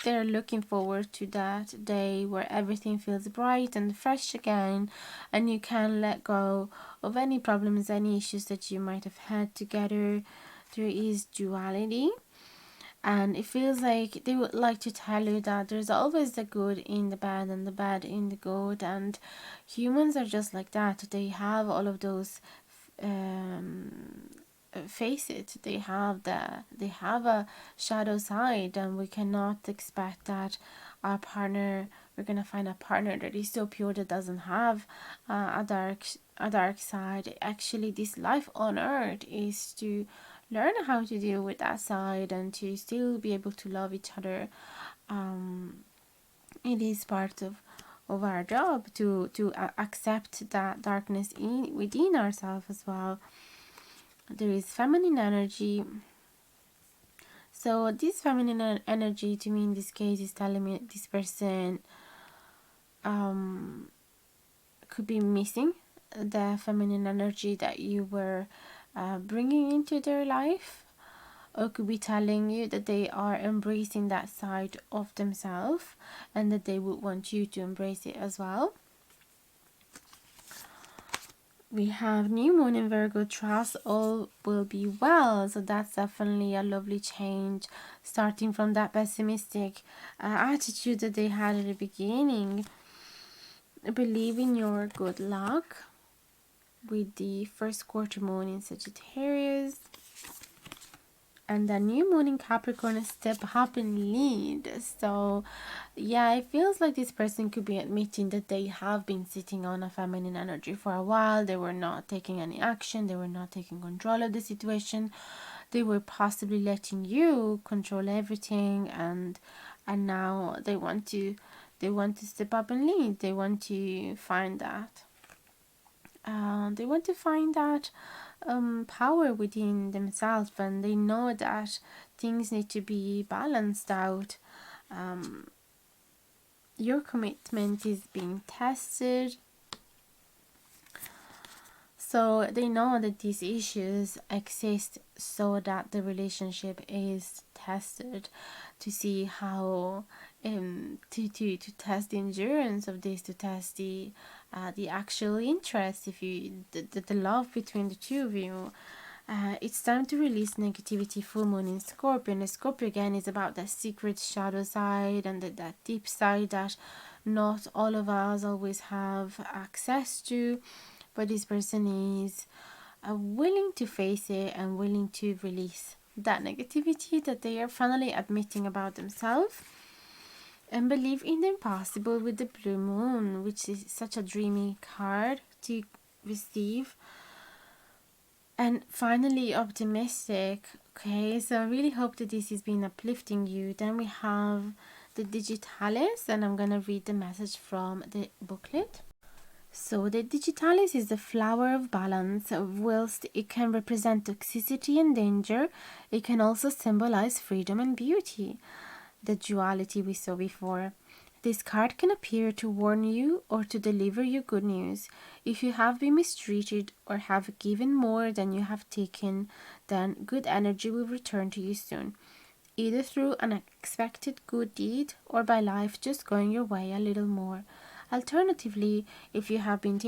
they're looking forward to that day where everything feels bright and fresh again, and you can let go of any problems, any issues that you might have had together. There is duality, and it feels like they would like to tell you that there's always the good in the bad and the bad in the good, and humans are just like that. They have all of those face it, they have a shadow side, and we cannot expect that our partner, we're gonna find a partner that is so pure that doesn't have a dark side. Actually, this life on earth is to learn how to deal with that side and to still be able to love each other. It is part of our job to accept that darkness within ourselves as well. There is feminine energy. So this feminine energy to me in this case is telling me this person could be missing the feminine energy that you were bringing into their life, or could be telling you that they are embracing that side of themselves and that they would want you to embrace it as well. We have new moon in Virgo, trust all will be well. So that's definitely a lovely change, starting from that pessimistic attitude that they had at the beginning. Believe in your good luck with the first quarter moon in Sagittarius. And the new moon in Capricorn step up and lead. So yeah, it feels like this person could be admitting that they have been sitting on a feminine energy for a while. They were not taking any action. They were not taking control of the situation. They were possibly letting you control everything, and now they want to step up and lead. They want to find that. Power within themselves, and they know that things need to be balanced out. Your commitment is being tested, so they know that these issues exist so that the relationship is tested to see how to test the endurance of this, to test the actual interest, if you the love between the two of you. It's time to release negativity. Full moon in Scorpio, and Scorpio again is about that secret shadow side and that deep side that not all of us always have access to, but this person is willing to face it and willing to release that negativity that they are finally admitting about themselves, and believe in the impossible with the blue moon, which is such a dreamy card to receive. And finally, optimistic. Okay, so I really hope that this has been uplifting you. Then we have the digitalis, and I'm gonna read the message from the booklet. So the digitalis is the flower of balance. Whilst it can represent toxicity and danger, it can also symbolize freedom and beauty, the duality we saw before. This card can appear to warn you or to deliver you good news. If you have been mistreated or have given more than you have taken, then good energy will return to you soon, either through an unexpected good deed or by life just going your way a little more. Alternatively, if you have been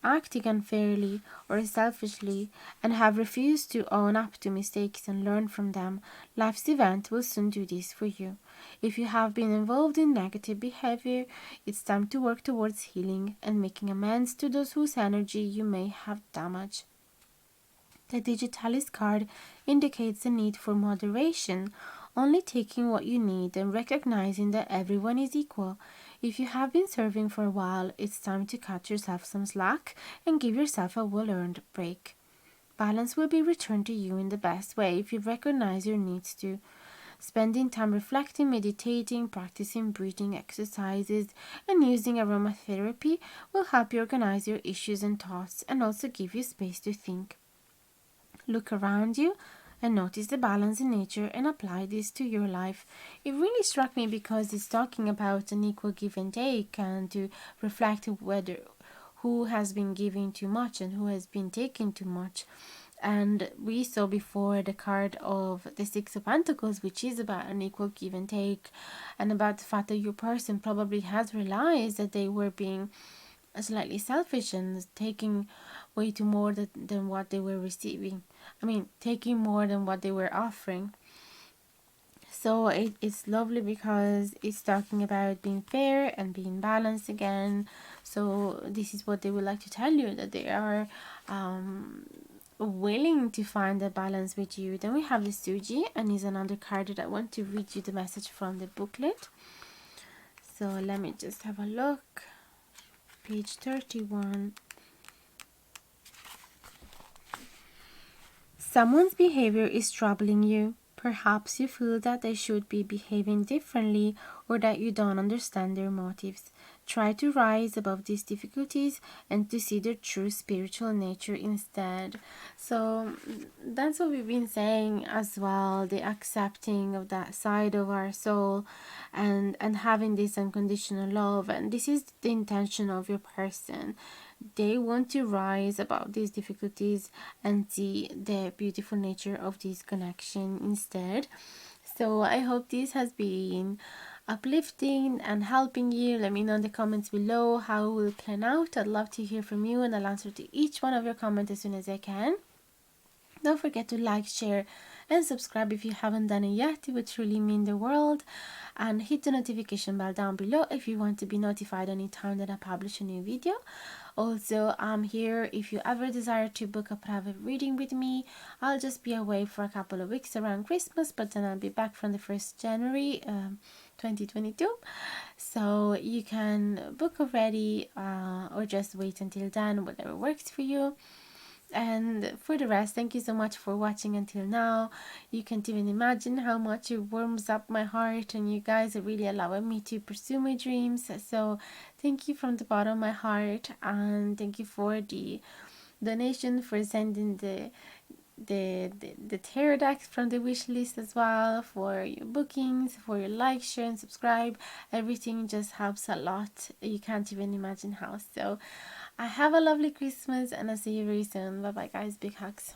acting unfairly or selfishly, and have refused to own up to mistakes and learn from them, life's event will soon do this for you. If you have been involved in negative behavior, it's time to work towards healing and making amends to those whose energy you may have damaged. The digitalis card indicates the need for moderation, only taking what you need and recognizing that everyone is equal. If you have been serving for a while, it's time to cut yourself some slack and give yourself a well-earned break. Balance will be returned to you in the best way if you recognize your needs to. Spending time reflecting, meditating, practicing breathing exercises, and using aromatherapy will help you organize your issues and thoughts and also give you space to think. Look around you and notice the balance in nature and apply this to your life. It really struck me because it's talking about an equal give and take, and to reflect whether who has been giving too much and who has been taking too much. And we saw before the card of the Six of Pentacles, which is about an equal give and take, and about the fact that your person probably has realized that they were being slightly selfish and taking way too more than what they were receiving. I mean, taking more than what they were offering. So it's lovely because it's talking about being fair and being balanced again. So this is what they would like to tell you, that they are willing to find a balance with you. Then we have the Sugi, and is another card that I want to read you the message from the booklet. So let me just have a look. Page 31. Someone's behavior is troubling you. Perhaps you feel that they should be behaving differently or that you don't understand their motives. Try to rise above these difficulties and to see their true spiritual nature instead. So that's what we've been saying as well, the accepting of that side of our soul and having this unconditional love. And this is the intention of your person. They want to rise above these difficulties and see the beautiful nature of this connection instead. So I hope this has been uplifting and helping you. Let me know in the comments below how it will plan out. I'd love to hear from you, and I'll answer to each one of your comments as soon as I can. Don't forget to like, share, and subscribe if you haven't done it yet. It would truly mean the world. And hit the notification bell down below if you want to be notified anytime that I publish a new video. Also, I'm here if you ever desire to book a private reading with me. I'll just be away for a couple of weeks around Christmas, but then I'll be back from the 1st January 2022. So you can book already or just wait until then, whatever works for you. And for the rest, thank you so much for watching until now. You can't even imagine how much it warms up my heart, and you guys are really allowing me to pursue my dreams. So thank you from the bottom of my heart, and thank you for the donation, for sending the tarot decks from the wish list as well, for your bookings, for your like, share, and subscribe. Everything just helps a lot. You can't even imagine how. So I have a lovely Christmas, and I'll see you very soon. Bye bye guys, big hugs.